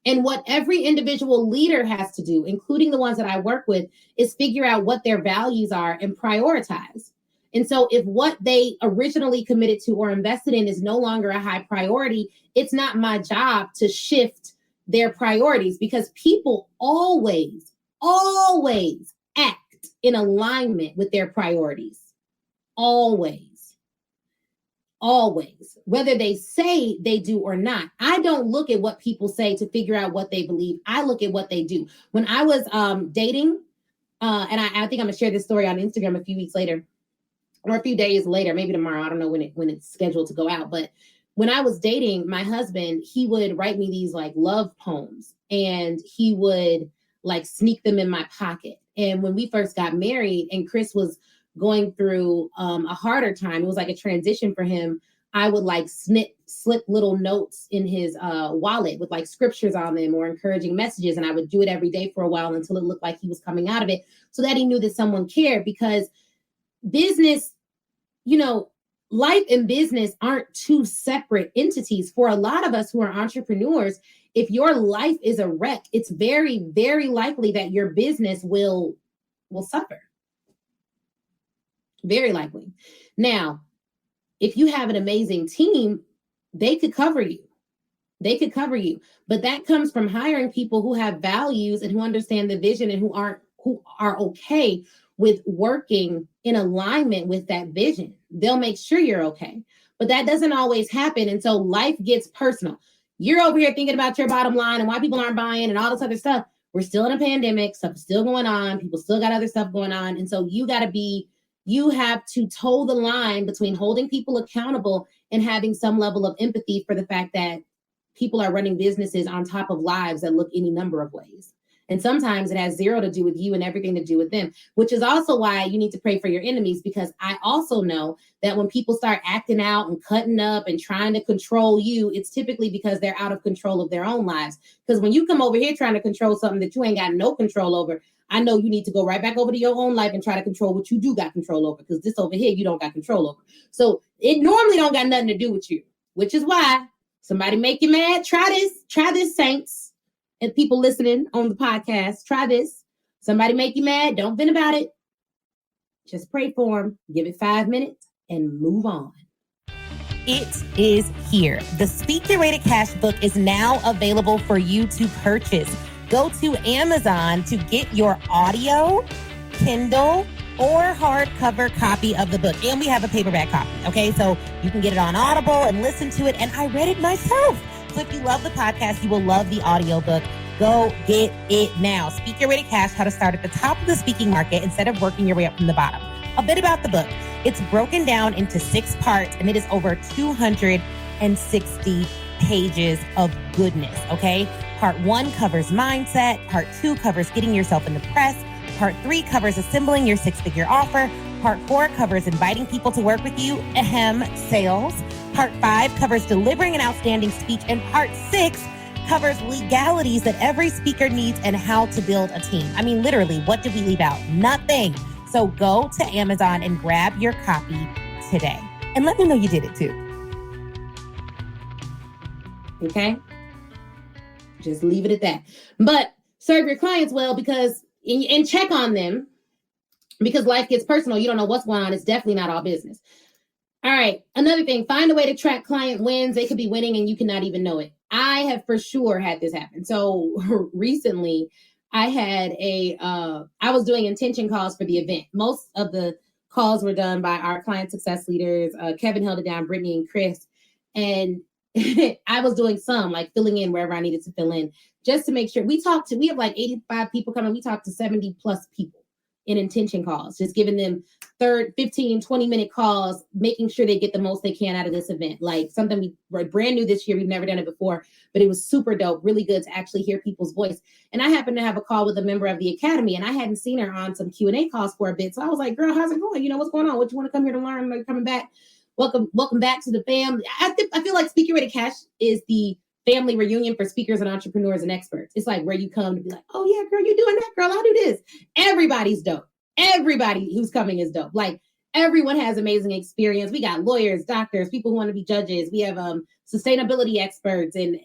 Speaker 1: And what every individual leader has to do, including the ones that I work with, is figure out what their values are and prioritize. And so if what they originally committed to or invested in is no longer a high priority, it's not my job to shift their priorities, because people always act in alignment with their priorities. Always, whether they say they do or not. I don't look at what people say to figure out what they believe. I look at what they do. When I was dating, and I think I'm gonna share this story on Instagram a few weeks later, or a few days later, maybe tomorrow. I don't know when it's scheduled to go out. But when I was dating my husband, he would write me these like love poems, and he would like sneak them in my pocket. And when we first got married and Chris was going through a harder time, it was like a transition for him, I would like slip little notes in his wallet with like scriptures on them or encouraging messages. And I would do it every day for a while until it looked like he was coming out of it, so that he knew that someone cared. Because business, life and business aren't two separate entities. For a lot of us who are entrepreneurs, if your life is a wreck, it's very, very likely that your business will suffer. Very likely. Now, if you have an amazing team, they could cover you. But that comes from hiring people who have values and who understand the vision and who are okay with working in alignment with that vision. They'll make sure you're okay. But that doesn't always happen. And so life gets personal. You're over here thinking about your bottom line and why people aren't buying and all this other stuff. We're still in a pandemic. Stuff is still going on. People still got other stuff going on. And so you have to toe the line between holding people accountable and having some level of empathy for the fact that people are running businesses on top of lives that look any number of ways. And sometimes it has zero to do with you and everything to do with them, which is also why you need to pray for your enemies, because I also know that when people start acting out and cutting up and trying to control you, it's typically because they're out of control of their own lives. Because when you come over here trying to control something that you ain't got no control over, I know you need to go right back over to your own life and try to control what you do got control over, because this over here, you don't got control over. So it normally don't got nothing to do with you, which is why somebody make you mad. Try this, saints. And people listening on the podcast, try this. Somebody make you mad, don't vent about it. Just pray for them, give it 5 minutes, and move on.
Speaker 2: It is here. The Speak Your Way to Cash book is now available for you to purchase. Go to Amazon to get your audio, Kindle, or hardcover copy of the book. And we have a paperback copy, okay? So you can get it on Audible and listen to it. And I read it myself. So if you love the podcast, you will love the audiobook. Go get it now. Speak Your Way to Cash, how to start at the top of the speaking market instead of working your way up from the bottom. A bit about the book. It's broken down into 6 parts, and it is over 260 pages of goodness, okay? Part 1 covers mindset. Part 2 covers getting yourself in the press. Part 3 covers assembling your 6-figure offer. Part 4 covers inviting people to work with you, sales. Part 5 covers delivering an outstanding speech. And Part 6 covers legalities that every speaker needs and how to build a team. I mean, literally, what did we leave out? Nothing. So go to Amazon and grab your copy today. And let me know you did it too.
Speaker 1: Okay? Just leave it at that. But serve your clients well, because and check on them, because life gets personal. You don't know what's going on. It's definitely not all business. All right. Another thing, find a way to track client wins. They could be winning and you cannot even know it. I have for sure had this happen. So recently I had I was doing intention calls for the event. Most of the calls were done by our client success leaders. Kevin held it down, Brittany and Chris. And I was doing some, like filling in wherever I needed to fill in, just to make sure. We have like 85 people coming. We talked to 70 plus people in intention calls, just giving them 15, 20-minute calls, making sure they get the most they can out of this event. Like something we were brand new this year. We've never done it before, but it was super dope, really good to actually hear people's voice. And I happened to have a call with a member of the academy, and I hadn't seen her on some Q&A calls for a bit. So I was like, girl, how's it going? What's going on? What you want to come here to learn? Are you coming back? Welcome back to the fam. I feel like Speak Your Way to Cash is the family reunion for speakers and entrepreneurs and experts. It's like where you come to be like, oh yeah, girl, you doing that, girl, I'll do this. Everybody's dope. Everybody who's coming is dope. Like everyone has amazing experience. We got lawyers, doctors, people who want to be judges. We have sustainability experts and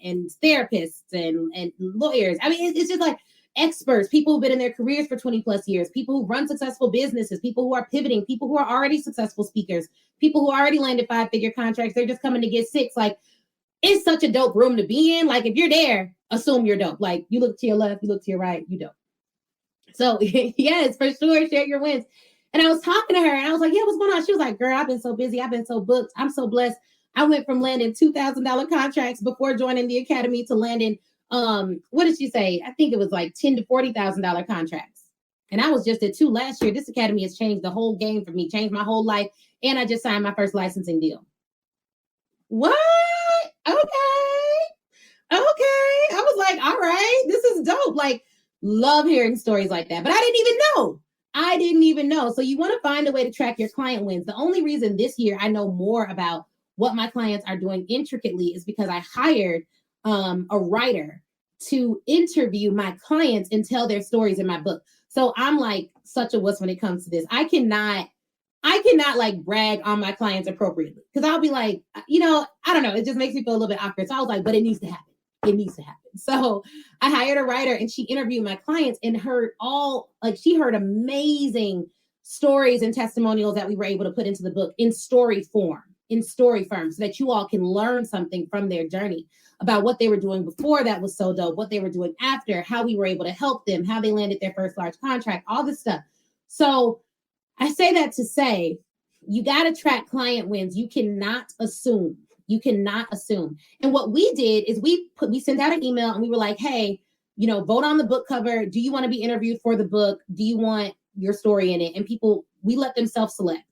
Speaker 1: therapists and lawyers. I mean, it's just like experts, people who've been in their careers for 20 plus years, people who run successful businesses, people who are pivoting, people who are already successful speakers, people who already landed 5-figure contracts. They're just coming to get 6. Like, it's such a dope room to be in. Like, if you're there, assume you're dope. Like, you look to your left, you look to your right, you dope. So yes, for sure, share your wins. And I was talking to her and I was like, yeah, what's going on? She was like, girl, I've been so busy. I've been so booked. I'm so blessed. I went from landing $2,000 contracts before joining the academy to landing, what did she say? I think it was like $10,000 to $40,000 contracts. And I was just at 2 last year. This academy has changed the whole game for me, changed my whole life. And I just signed my first licensing deal. What? Okay. I was like, all right, this is dope. Like, love hearing stories like that. But I didn't even know. So you want to find a way to track your client wins. The only reason this year I know more about what my clients are doing intricately is because I hired a writer to interview my clients and tell their stories in my book. So I'm like such a wuss when it comes to this. I cannot I cannot like brag on my clients appropriately because I'll be like, I don't know. It just makes me feel a little bit awkward. So I was like, but it needs to happen. It needs to happen. So I hired a writer and she interviewed my clients and she heard amazing stories and testimonials that we were able to put into the book in story form, so that you all can learn something from their journey about what they were doing before that was so dope, what they were doing after, how we were able to help them, how they landed their first large contract, all this stuff. So I say that to say, you got to track client wins. You cannot assume. And what we did is we sent out an email and we were like, hey, vote on the book cover. Do you want to be interviewed for the book? Do you want your story in it? And we let them self-select.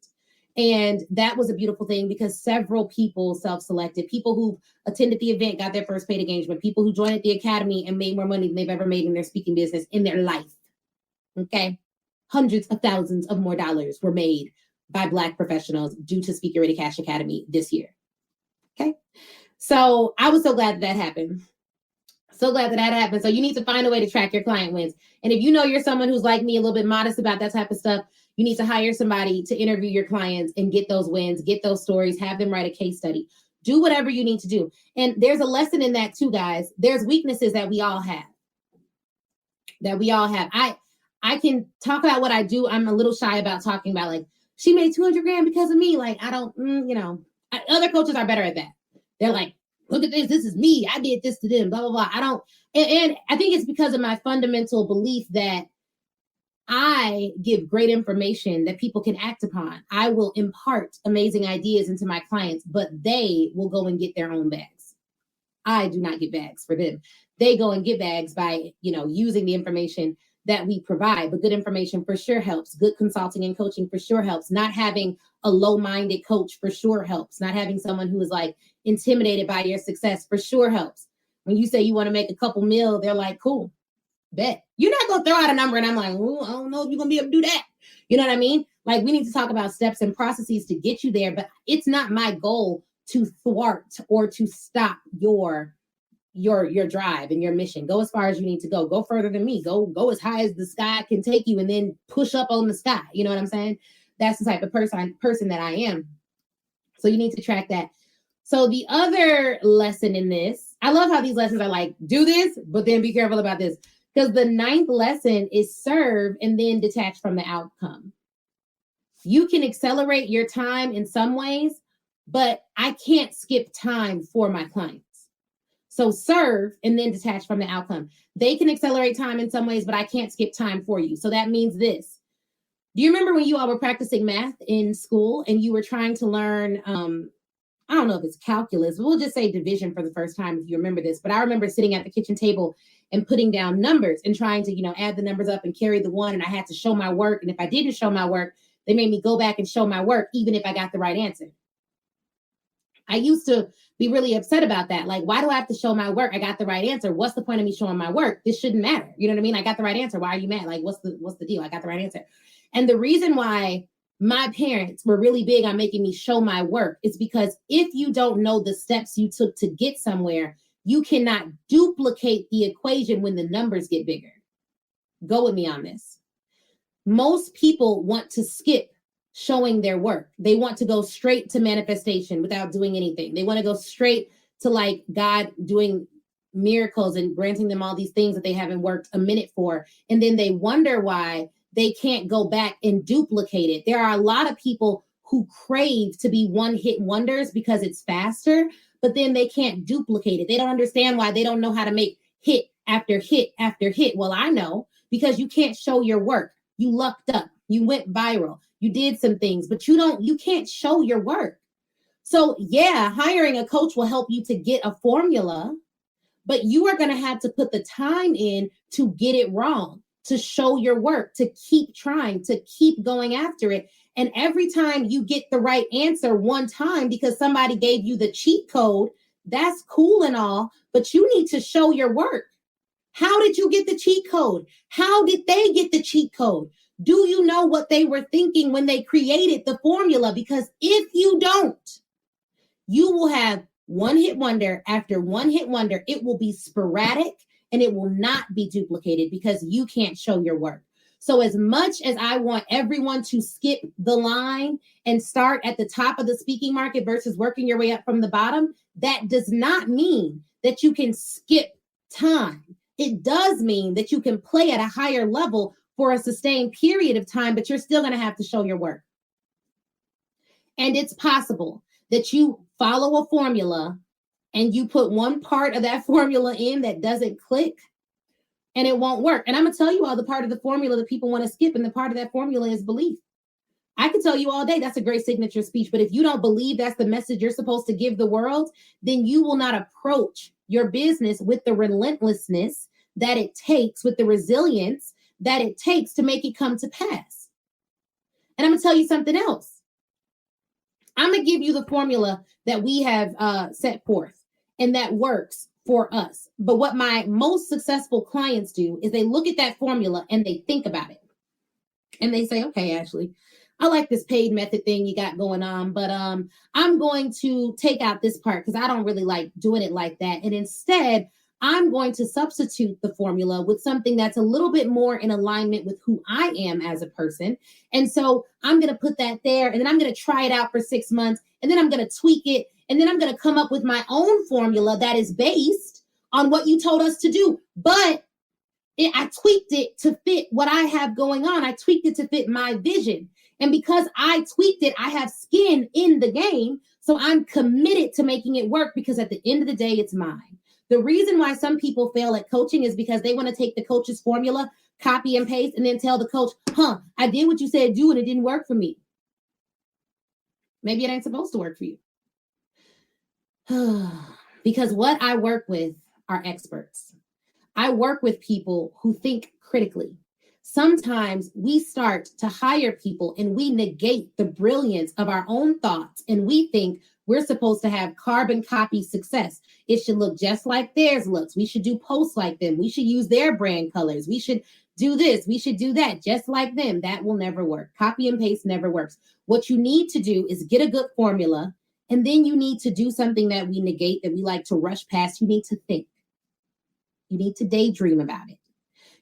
Speaker 1: And that was a beautiful thing because several people self-selected. People who attended the event got their first paid engagement. People who joined at the academy and made more money than they've ever made in their speaking business in their life. Okay. Hundreds of thousands of more dollars were made by Black professionals due to Speaker Ready Cash Academy this year. Okay. So I was so glad that happened. So you need to find a way to track your client wins. And if you know you're someone who's like me, a little bit modest about that type of stuff, you need to hire somebody to interview your clients and get those wins, get those stories, have them write a case study. Do whatever you need to do. And there's a lesson in that too, guys. There's weaknesses that we all have. I can talk about what I do. I'm a little shy about talking about like, she made 200 grand because of me. Like, I don't, other coaches are better at that. They're like, look at this. This is me. I did this to them, blah, blah, blah. I don't. And I think it's because of my fundamental belief that I give great information that people can act upon. I will impart amazing ideas into my clients, but they will go and get their own bags. I do not get bags for them. They go and get bags by, using the information that we provide. But good information for sure helps. Good consulting and coaching for sure helps. Not having a low-minded coach for sure helps. Not having someone who is like intimidated by your success for sure helps. When you say you want to make a couple mil, they're like, cool, bet. You're not going to throw out a number and I'm like, I don't know if you're going to be able to do that. You know what I mean? Like, we need to talk about steps and processes to get you there, but it's not my goal to thwart or to stop your drive and your mission. Go as far as you need to go. Go further than me. Go as high as the sky can take you and then push up on the sky. You know what I'm saying? That's the type of person that I am. So you need to track that. So the other lesson in this, I love how these lessons are like, do this, but then be careful about this. Because the 9th lesson is serve and then detach from the outcome. You can accelerate your time in some ways, but I can't skip time for my clients. So serve and then detach from the outcome. They can accelerate time in some ways, but I can't skip time for you. So that means this. Do you remember when you all were practicing math in school and you were trying to learn, I don't know if it's calculus, but we'll just say division for the first time if you remember this. But I remember sitting at the kitchen table and putting down numbers and trying to, add the numbers up and carry the one. And I had to show my work. And if I didn't show my work, they made me go back and show my work, even if I got the right answer. I used to be really upset about that. Like, why do I have to show my work? I got the right answer. What's the point of me showing my work? This shouldn't matter. You know what I mean? I got the right answer. Why are you mad? Like, what's the deal? I got the right answer. And the reason why my parents were really big on making me show my work is because if you don't know the steps you took to get somewhere, you cannot duplicate the equation when the numbers get bigger. Go with me on this. Most people want to skip showing their work. They want to go straight to manifestation without doing anything. They want to go straight to like God doing miracles and granting them all these things that they haven't worked a minute for. And then they wonder why they can't go back and duplicate it. There are a lot of people who crave to be one-hit wonders because it's faster, but then they can't duplicate it. They don't understand why they don't know how to make hit after hit after hit. Well, I know, because you can't show your work. You lucked up. You went viral. You did some things, but you can't show your work. So yeah, hiring a coach will help you to get a formula, but you are going to have to put the time in to get it wrong, to show your work, to keep trying, to keep going after it. And every time you get the right answer one time because somebody gave you the cheat code, that's cool and all, but you need to show your work. How did you get the cheat code? How did they get the cheat code? Do you know what they were thinking when they created the formula? Because if you don't, you will have one hit wonder after one hit wonder. It will be sporadic and it will not be duplicated because you can't show your work. So as much as I want everyone to skip the line and start at the top of the speaking market versus working your way up from the bottom, that does not mean that you can skip time. It does mean that you can play at a higher level for a sustained period of time, but you're still going to have to show your work. And it's possible that you follow a formula and you put one part of that formula in that doesn't click and it won't work. And I'm going to tell you all the part of the formula that people want to skip, and the part of that formula is belief. I can tell you all day that's a great signature speech, but if you don't believe that's the message you're supposed to give the world, then you will not approach your business with the relentlessness that it takes, with the resilience that it takes to make it come to pass. And I'm going to tell you something else. I'm going to give you the formula that we have set forth, and that works for us. But what my most successful clients do is they look at that formula and they think about it. And they say, okay, Ashley, I like this paid method thing you got going on, but I'm going to take out this part because I don't really like doing it like that. And instead, I'm going to substitute the formula with something that's a little bit more in alignment with who I am as a person. And so I'm going to put that there, and then I'm going to try it out for 6 months, and then I'm going to tweak it, and then I'm going to come up with my own formula that is based on what you told us to do. But I tweaked it to fit what I have going on. I tweaked it to fit my vision. And because I tweaked it, I have skin in the game. So I'm committed to making it work, because at the end of the day, it's mine. The reason why some people fail at coaching is because they want to take the coach's formula, copy and paste, and then tell the coach, I did what you said do, and it didn't work for me. Maybe it ain't supposed to work for you. Because what I work with are experts. I work with people who think critically. Sometimes we start to hire people and we negate the brilliance of our own thoughts, and we think we're supposed to have carbon copy success. It should look just like theirs looks. We should do posts like them. We should use their brand colors. We should do this. We should do that just like them. That will never work. Copy and paste never works. What you need to do is get a good formula, and then you need to do something that we negate, that we like to rush past. You need to think. You need to daydream about it.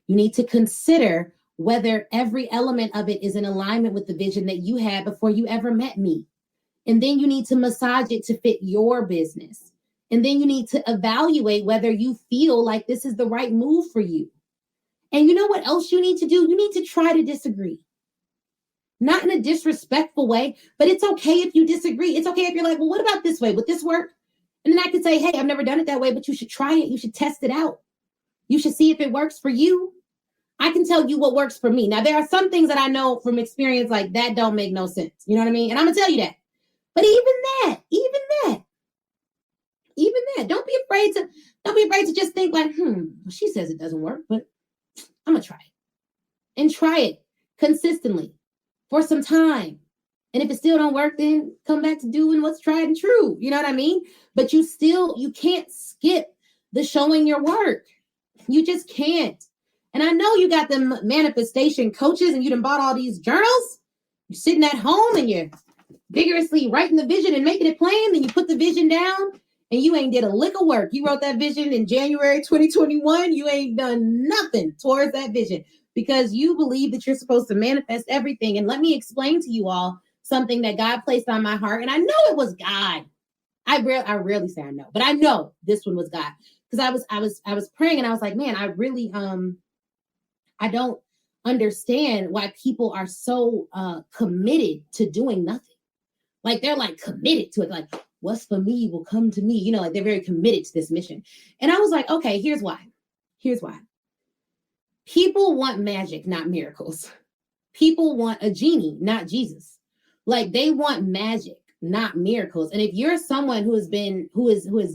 Speaker 1: You need to consider whether every element of it is in alignment with the vision that you had before you ever met me. And then you need to massage it to fit your business. And then you need to evaluate whether you feel like this is the right move for you. And you know what else you need to do? You need to try to disagree. Not in a disrespectful way, but it's okay if you disagree. It's okay if you're like, well, what about this way? Would this work? And then I could say, hey, I've never done it that way, but you should try it. You should test it out. You should see if it works for you. I can tell you what works for me. Now, there are some things that I know from experience, like that don't make no sense. You know what I mean? And I'm going to tell you that. But even that, don't be afraid to just think like, she says it doesn't work, but I'm going to try it. And try it consistently for some time. And if it still don't work, then come back to doing what's tried and true. You know what I mean? But you can't skip the showing your work. You just can't. And I know you got the manifestation coaches and you done bought all these journals. You're sitting at home and you're vigorously writing the vision and making it plain. Then you put the vision down and you ain't did a lick of work. You wrote that vision in January 2021. You ain't done nothing towards that vision because you believe that you're supposed to manifest everything. And let me explain to you all something that God placed on my heart. And I know it was God. I rarely say I know, but I know this one was God. Because I was praying and I was like, man, I really I don't understand why people are so committed to doing nothing. Like they're like committed to it. Like what's for me will come to me. You know, like they're very committed to this mission. And I was like, okay, here's why. People want magic, not miracles. People want a genie, not Jesus. Like they want magic, not miracles. And if you're someone who has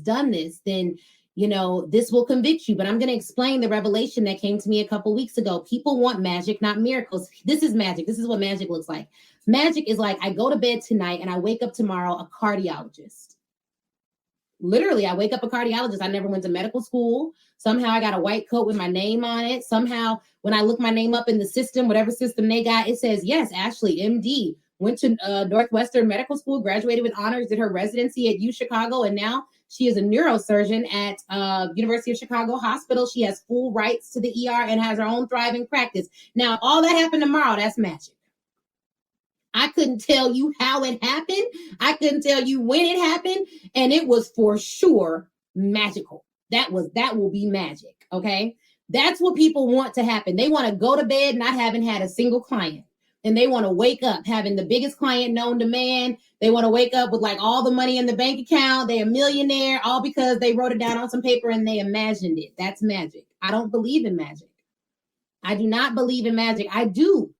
Speaker 1: done this, then you know, this will convict you, but I'm going to explain the revelation that came to me a couple weeks ago. People want magic, not miracles. This is magic. This is what magic looks like. Magic is like, I go to bed tonight and I wake up tomorrow a cardiologist. Literally, I wake up a cardiologist. I never went to medical school. Somehow I got a white coat with my name on it. Somehow when I look my name up in the system, whatever system they got, it says, yes, Ashley, MD, went to Northwestern Medical School, graduated with honors, did her residency at U Chicago, and now she is a neurosurgeon at University of Chicago Hospital. She has full rights to the ER and has her own thriving practice. Now, if all that happened tomorrow, that's magic. I couldn't tell you how it happened. I couldn't tell you when it happened, and it was for sure magical. That will be magic, okay? That's what people want to happen. They want to go to bed not having had a single client, and they want to wake up having the biggest client known to man. They want to wake up with like all the money in the bank account. They're a millionaire, all because they wrote it down on some paper and they imagined it. That's magic. I don't believe in magic. I do not believe in magic. I do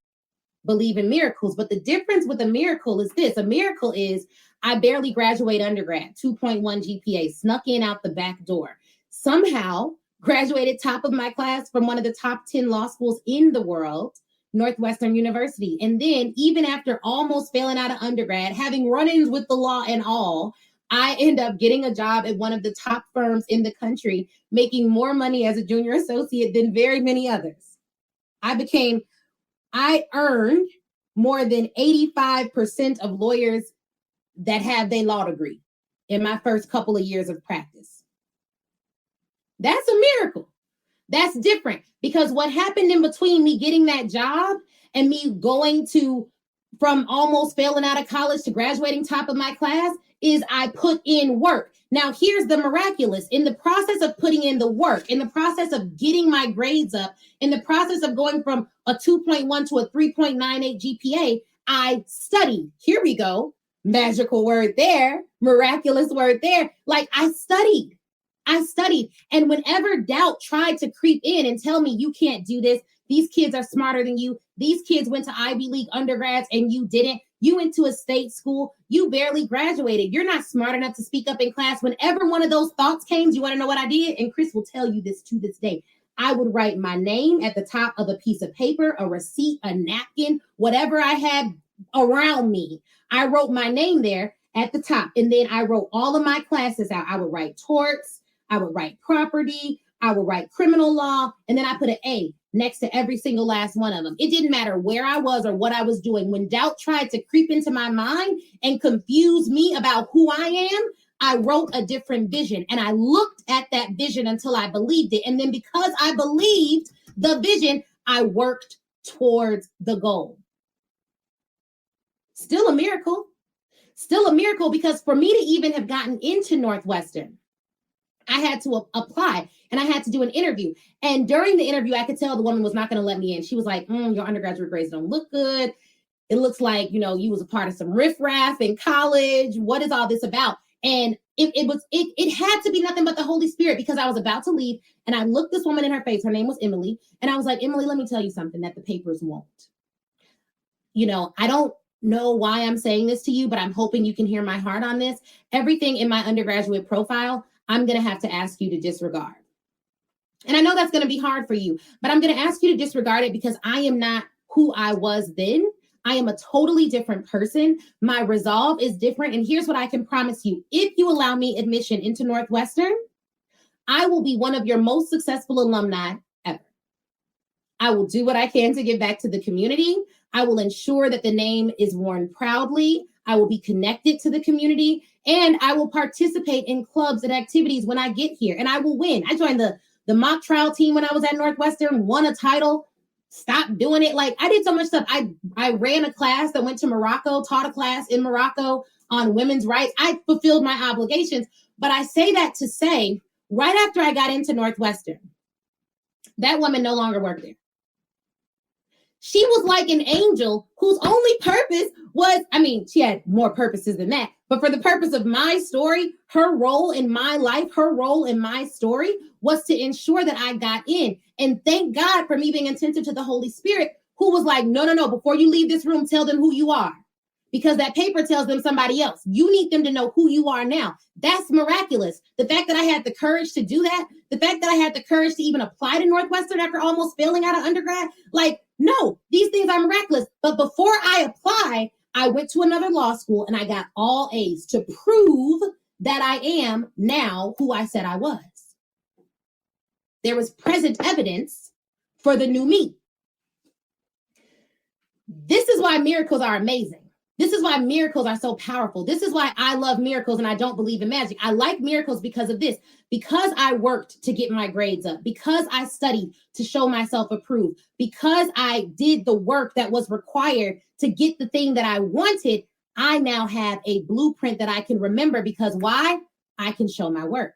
Speaker 1: believe in miracles, but the difference with a miracle is this. A miracle is I barely graduate undergrad, 2.1 GPA, snuck in out the back door, somehow graduated top of my class from one of the top 10 law schools in the world, Northwestern University. And then even after almost failing out of undergrad, having run-ins with the law and all, I end up getting a job at one of the top firms in the country, making more money as a junior associate than very many others. I earned more than 85% of lawyers that have their law degree in my first couple of years of practice. That's a miracle. That's different because what happened in between me getting that job and me going from almost failing out of college to graduating top of my class is I put in work. Now, here's the miraculous. In the process of putting in the work, in the process of getting my grades up, in the process of going from a 2.1 to a 3.98 GPA, I studied. Here we go. Magical word there. Miraculous word there. Like I studied. And whenever doubt tried to creep in and tell me you can't do this, these kids are smarter than you. These kids went to Ivy League undergrads and you didn't. You went to a state school. You barely graduated. You're not smart enough to speak up in class. Whenever one of those thoughts came, you want to know what I did? And Chris will tell you this to this day. I would write my name at the top of a piece of paper, a receipt, a napkin, whatever I had around me. I wrote my name there at the top. And then I wrote all of my classes out. I would write torts. I would write property. I would write criminal law. And then I put an A next to every single last one of them. It didn't matter where I was or what I was doing. When doubt tried to creep into my mind and confuse me about who I am, I wrote a different vision and I looked at that vision until I believed it. And then because I believed the vision, I worked towards the goal. Still a miracle because for me to even have gotten into Northwestern, I had to apply and I had to do an interview. And during the interview, I could tell the woman was not going to let me in. She was like, your undergraduate grades don't look good. It looks like, you was a part of some riffraff in college. What is all this about? And it had to be nothing but the Holy Spirit because I was about to leave and I looked this woman in her face. Her name was Emily. And I was like, Emily, let me tell you something that the papers won't. I don't know why I'm saying this to you, but I'm hoping you can hear my heart on this. Everything in my undergraduate profile, I'm going to have to ask you to disregard. And I know that's going to be hard for you, but I'm going to ask you to disregard it because I am not who I was then. I am a totally different person. My resolve is different. And here's what I can promise you. If you allow me admission into Northwestern, I will be one of your most successful alumni ever. I will do what I can to give back to the community. I will ensure that the name is worn proudly. I will be connected to the community and I will participate in clubs and activities when I get here and I will win. I joined the mock trial team when I was at Northwestern, won a title, stopped doing it. Like I did so much stuff. I ran a class that went to Morocco, taught a class in Morocco on women's rights. I fulfilled my obligations, but I say that to say right after I got into Northwestern, that woman no longer worked there. She was like an angel whose only purpose was, she had more purposes than that, but for the purpose of my story, her role in my life, her role in my story was to ensure that I got in. And thank God for me being attentive to the Holy Spirit, who was like, no, before you leave this room, tell them who you are. Because that paper tells them somebody else. You need them to know who you are now. That's miraculous. The fact that I had the courage to do that, the fact that I had the courage to even apply to Northwestern after almost failing out of undergrad, no, these things are miraculous. But before I applied, I went to another law school and I got all A's to prove that I am now who I said I was. There was present evidence for the new me. This is why miracles are amazing. This is why miracles are so powerful. This is why I love miracles and I don't believe in magic. I like miracles because of this. Because I worked to get my grades up, because I studied to show myself approved, because I did the work that was required to get the thing that I wanted, I now have a blueprint that I can remember. Because why? I can show my work.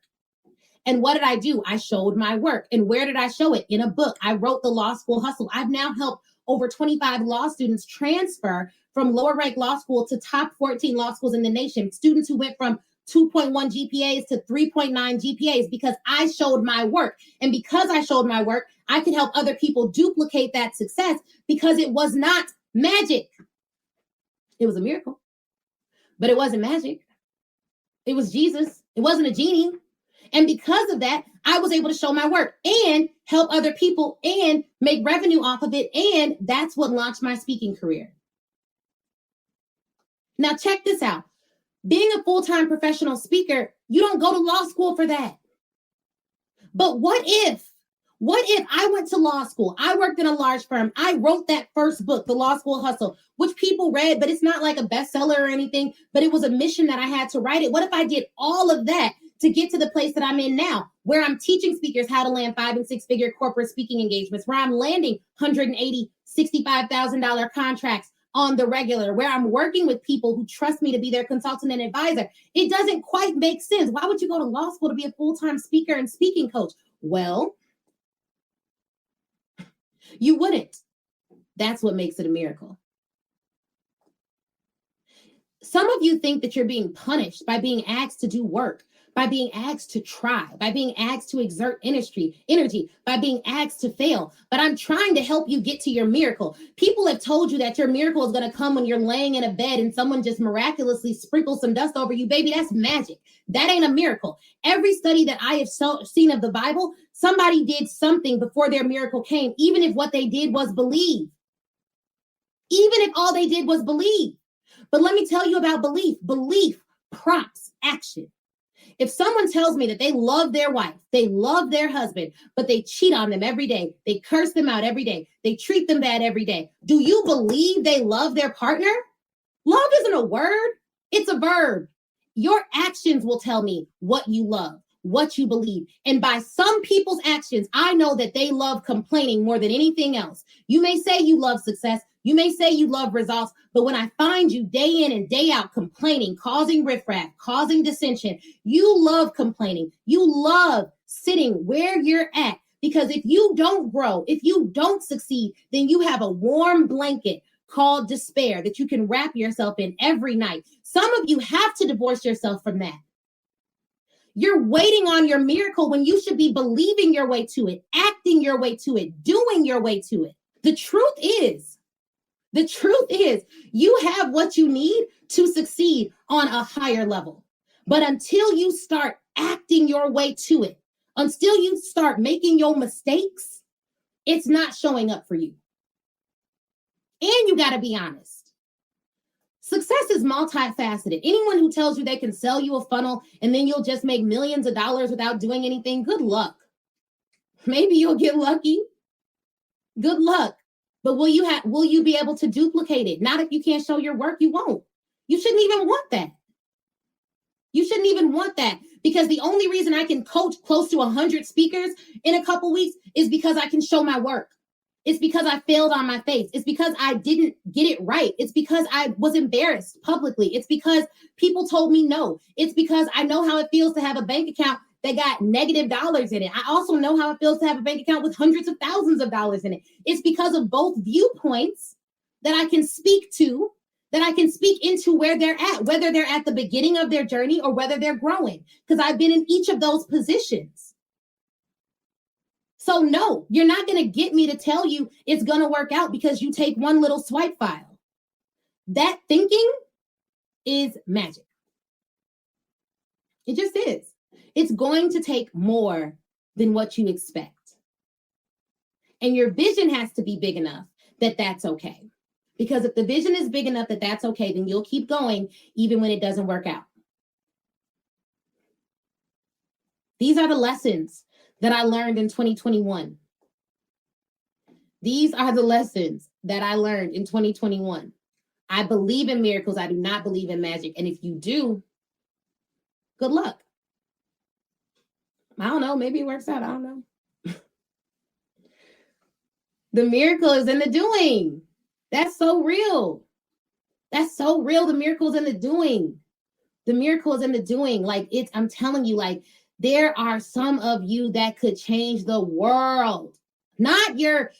Speaker 1: And what did I do? I showed my work. And where did I show it? In a book. I wrote The Law School Hustle. I've now helped over 25 law students transfer from lower ranked law school to top 14 law schools in the nation. Students who went from 2.1 GPAs to 3.9 GPAs because I showed my work. And because I showed my work, I could help other people duplicate that success because it was not magic. It was a miracle, but it wasn't magic. It was Jesus. It wasn't a genie. And because of that, I was able to show my work and help other people and make revenue off of it. And that's what launched my speaking career. Now, check this out. Being a full-time professional speaker, you don't go to law school for that. But what if I went to law school? I worked in a large firm. I wrote that first book, The Law School Hustle, which people read, but it's not like a bestseller or anything, but it was a mission that I had to write it. What if I did all of that to get to the place that I'm in now, where I'm teaching speakers how to land 5- and 6-figure corporate speaking engagements, where I'm landing $180,000, $65,000 contracts on the regular, where I'm working with people who trust me to be their consultant and advisor? It doesn't quite make sense. Why would you go to law school to be a full-time speaker and speaking coach? Well, you wouldn't. That's what makes it a miracle. Some of you think that you're being punished by being asked to do work, by being asked to try, by being asked to exert energy, by being asked to fail. But I'm trying to help you get to your miracle. People have told you that your miracle is going to come when you're laying in a bed and someone just miraculously sprinkles some dust over you. Baby, that's magic. That ain't a miracle. Every study that I have seen of the Bible, somebody did something before their miracle came, even if what they did was believe. Even if all they did was believe. But let me tell you about belief. Belief prompts action. If someone tells me that they love their wife, they love their husband, but they cheat on them every day, they curse them out every day, they treat them bad every day, do you believe they love their partner? Love isn't a word, it's a verb. Your actions will tell me what you love, what you believe. And by some people's actions, I know that they love complaining more than anything else. You may say you love success, you may say you love results, but when I find you day in and day out complaining, causing riffraff, causing dissension, you love complaining. You love sitting where you're at, because if you don't grow, if you don't succeed, then you have a warm blanket called despair that you can wrap yourself in every night. Some of you have to divorce yourself from that. You're waiting on your miracle when you should be believing your way to it, acting your way to it, doing your way to it. The truth is, you have what you need to succeed on a higher level. But until you start acting your way to it, until you start making your mistakes, it's not showing up for you. And you got to be honest. Success is multifaceted. Anyone who tells you they can sell you a funnel and then you'll just make millions of dollars without doing anything, good luck. Maybe you'll get lucky. Good luck. But will you be able to duplicate it? Not if you can't show your work, you won't. You shouldn't even want that. You shouldn't even want that, because the only reason I can coach close to 100 speakers in a couple weeks is because I can show my work. It's because I failed on my face. It's because I didn't get it right. It's because I was embarrassed publicly. It's because people told me no. It's because I know how it feels to have a bank account that got negative dollars in it. I also know how it feels to have a bank account with hundreds of thousands of dollars in it. It's because of both viewpoints that I can speak to, that I can speak into where they're at, whether they're at the beginning of their journey or whether they're growing, because I've been in each of those positions. So no, you're not going to get me to tell you it's going to work out because you take one little swipe file. That thinking is magic. It just is. It's going to take more than what you expect. And your vision has to be big enough that that's okay. Because if the vision is big enough that that's okay, then you'll keep going even when it doesn't work out. These are the lessons that I learned in 2021. These are the lessons that I learned in 2021. I believe in miracles. I do not believe in magic. And if you do, good luck. I don't know. Maybe it works out. I don't know. The miracle is in the doing. That's so real. That's so real. The miracle is in the doing. The miracle is in the doing. Like I'm telling you, like there are some of you that could change the world. Not your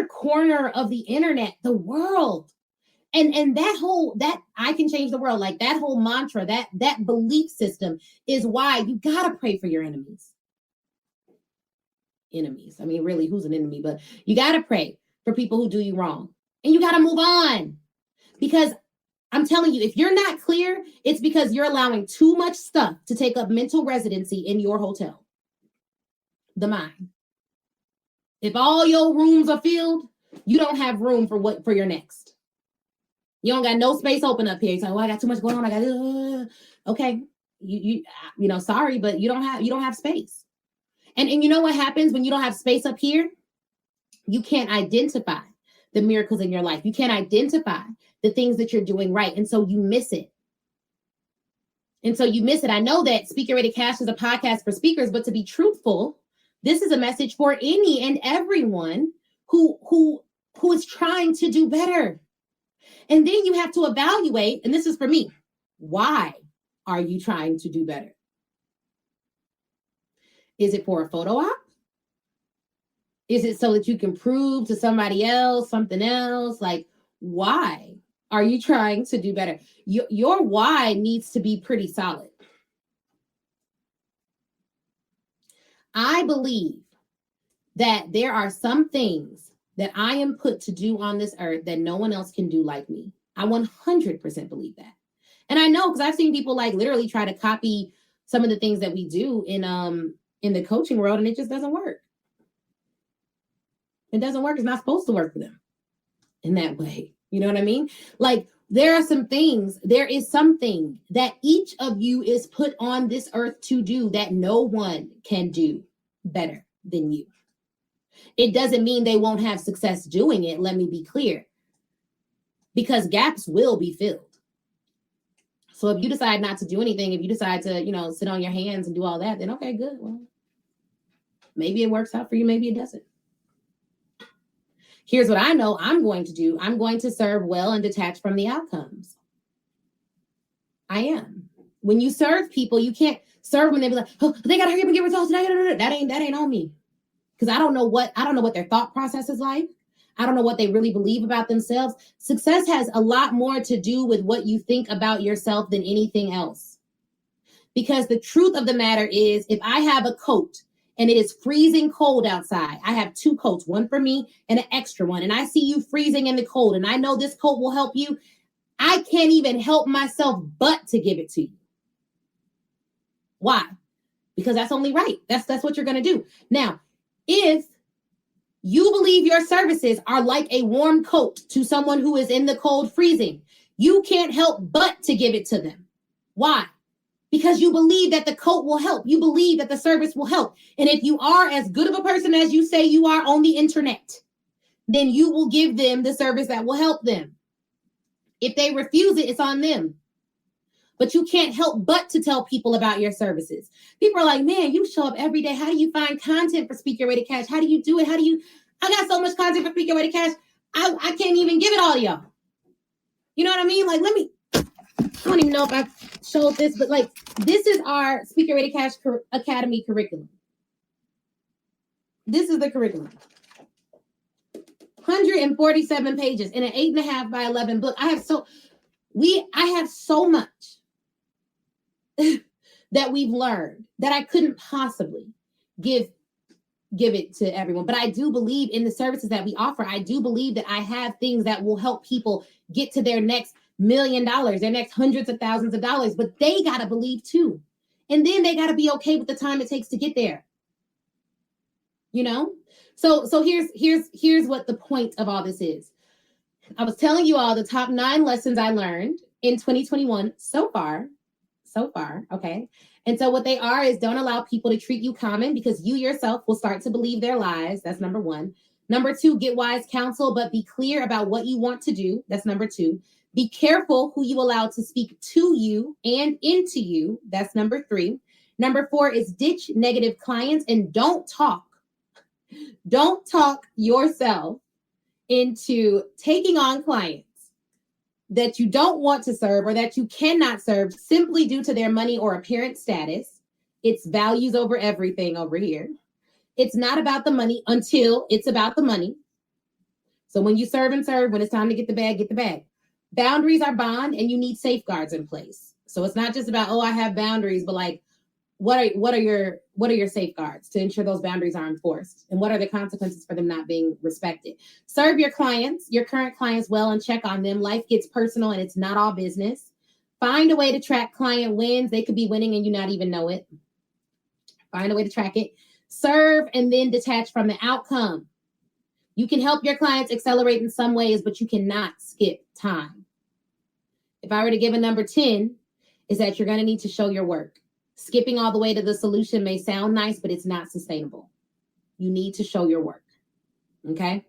Speaker 1: corner of the internet, the world. And that I can change the world, like that whole mantra, that belief system is why you gotta pray for your enemies. I mean, really, who's an enemy? But you gotta pray for people who do you wrong. And you gotta move on. Because I'm telling you, if you're not clear, it's because you're allowing too much stuff to take up mental residency in your hotel. The mind. If all your rooms are filled, you don't have room for your next. You don't got no space open up here. You're like, oh, I got too much going on. I got okay. You sorry, but you don't have space. And you know what happens when you don't have space up here? You can't identify the miracles in your life. You can't identify the things that you're doing right. And so you miss it. I know that Speak Your Way to Cash is a podcast for speakers, but to be truthful, this is a message for any and everyone who is trying to do better. And then you have to evaluate, and this is for me, why are you trying to do better? Is it for a photo op? Is it so that you can prove to somebody else something else? Like, why are you trying to do better? Your why needs to be pretty solid. I believe that there are some things that I am put to do on this earth that no one else can do like me. I 100% believe that. And I know because I've seen people like literally try to copy some of the things that we do in the coaching world, and it just doesn't work. It doesn't work. It's not supposed to work for them in that way. You know what I mean? Like there is something that each of you is put on this earth to do that no one can do better than you. It doesn't mean they won't have success doing it. Let me be clear. Because gaps will be filled. So if you decide not to do anything, if you decide to, sit on your hands and do all that, then okay, good. Well, maybe it works out for you. Maybe it doesn't. Here's what I know I'm going to do. I'm going to serve well and detach from the outcomes. I am. When you serve people, you can't serve when they be like, oh, they got to hurry up and get results. That ain't on me. Because I don't know what their thought process is like. I don't know what they really believe about themselves. Success has a lot more to do with what you think about yourself than anything else. Because the truth of the matter is, if I have a coat and it is freezing cold outside, I have two coats, one for me and an extra one, and I see you freezing in the cold, and I know this coat will help you, I can't even help myself but to give it to you. Why? Because that's only right. That's what you're going to do. Now, if you believe your services are like a warm coat to someone who is in the cold freezing, you can't help but to give it to them. Why? Because you believe that the coat will help. You believe that the service will help. And if you are as good of a person as you say you are on the internet, then you will give them the service that will help them. If they refuse it, it's on them. But you can't help but to tell people about your services. People are like, man, you show up every day. How do you find content for Speak Your Way to Cash? How do you do it? I got so much content for Speak Your Way to Cash. I can't even give it all to y'all. You know what I mean? Like, I don't even know if I showed this, but like, this is our Speak Your Way to Cash Academy curriculum. This is the curriculum. 147 pages in an 8.5 by 11 book. I have so much that we've learned that I couldn't possibly give it to everyone. But I do believe in the services that we offer. I do believe that I have things that will help people get to their next $1 million, their next hundreds of thousands of dollars, but they got to believe too. And then they got to be okay with the time it takes to get there. So here's what the point of all this is. I was telling you all the top 9 lessons I learned in 2021 so far. Okay. And so what they are is don't allow people to treat you common, because you yourself will start to believe their lies. That's number 1. Number 2, get wise counsel, but be clear about what you want to do. That's number 2. Be careful who you allow to speak to you and into you. That's number 3. Number 4 is ditch negative clients and don't talk yourself into taking on clients that you don't want to serve or that you cannot serve simply due to their money or apparent status. It's values over everything over here. It's not about the money until it's about the money. So when you serve and serve, when it's time to get the bag, get the bag. Boundaries are bond and you need safeguards in place. So it's not just about, oh, I have boundaries, but like, what are your safeguards to ensure those boundaries are enforced? And what are the consequences for them not being respected? Serve your clients, your current clients well, and check on them. Life gets personal and it's not all business. Find a way to track client wins. They could be winning and you not even know it. Find a way to track it. Serve and then detach from the outcome. You can help your clients accelerate in some ways, but you cannot skip time. If I were to give a number 10, is that you're going to need to show your work. Skipping all the way to the solution may sound nice, but it's not sustainable. You need to show your work. Okay?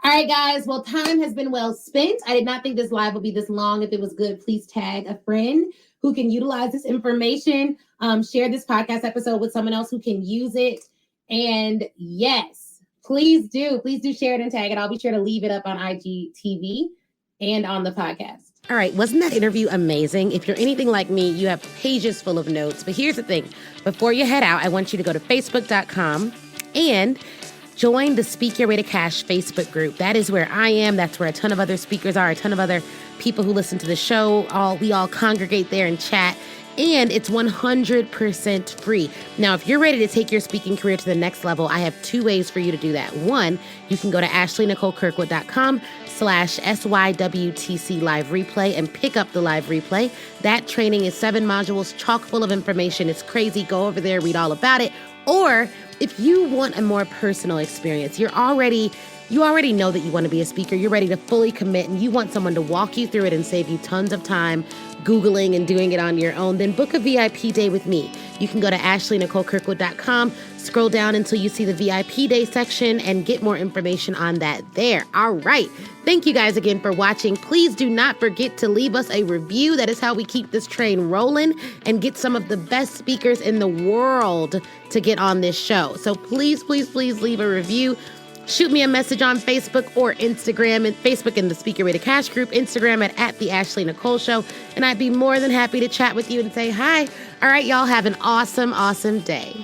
Speaker 1: All right, guys. Well, time has been well spent. I did not think this live would be this long. If it was good, please tag a friend who can utilize this information. Share this podcast episode with someone else who can use it. And yes, please do share it and tag it. I'll be sure to leave it up on IGTV and on the podcast.
Speaker 2: All right, wasn't that interview amazing? If you're anything like me, you have pages full of notes. But here's the thing. Before you head out, I want you to go to facebook.com and join the Speak Your Way to Cash Facebook group. That is where I am. That's where a ton of other speakers are, a ton of other people who listen to the show. We all congregate there and chat. And it's 100% free. Now, if you're ready to take your speaking career to the next level, I have 2 ways for you to do that. 1, you can go to ashleynicolekirkwood.com/SYWTC live replay and pick up the live replay. That training is 7 modules, chock full of information. It's crazy. Go over there, read all about it. Or if you want a more personal experience, you already know that you want to be a speaker. You're ready to fully commit and you want someone to walk you through it and save you tons of time Googling and doing it on your own, then book a VIP day with me. You can go to ashleynicolekirkwood.com, scroll down until you see the VIP day section and get more information on that there. All right. Thank you guys again for watching. Please do not forget to leave us a review. That is how we keep this train rolling and get some of the best speakers in the world to get on this show. So please, please, please leave a review. Shoot me a message on Facebook or Instagram, and Facebook in the Speak Your Way to Cash group, Instagram at the Ashley Nicole Show. And I'd be more than happy to chat with you and say hi. All right, y'all have an awesome, awesome day.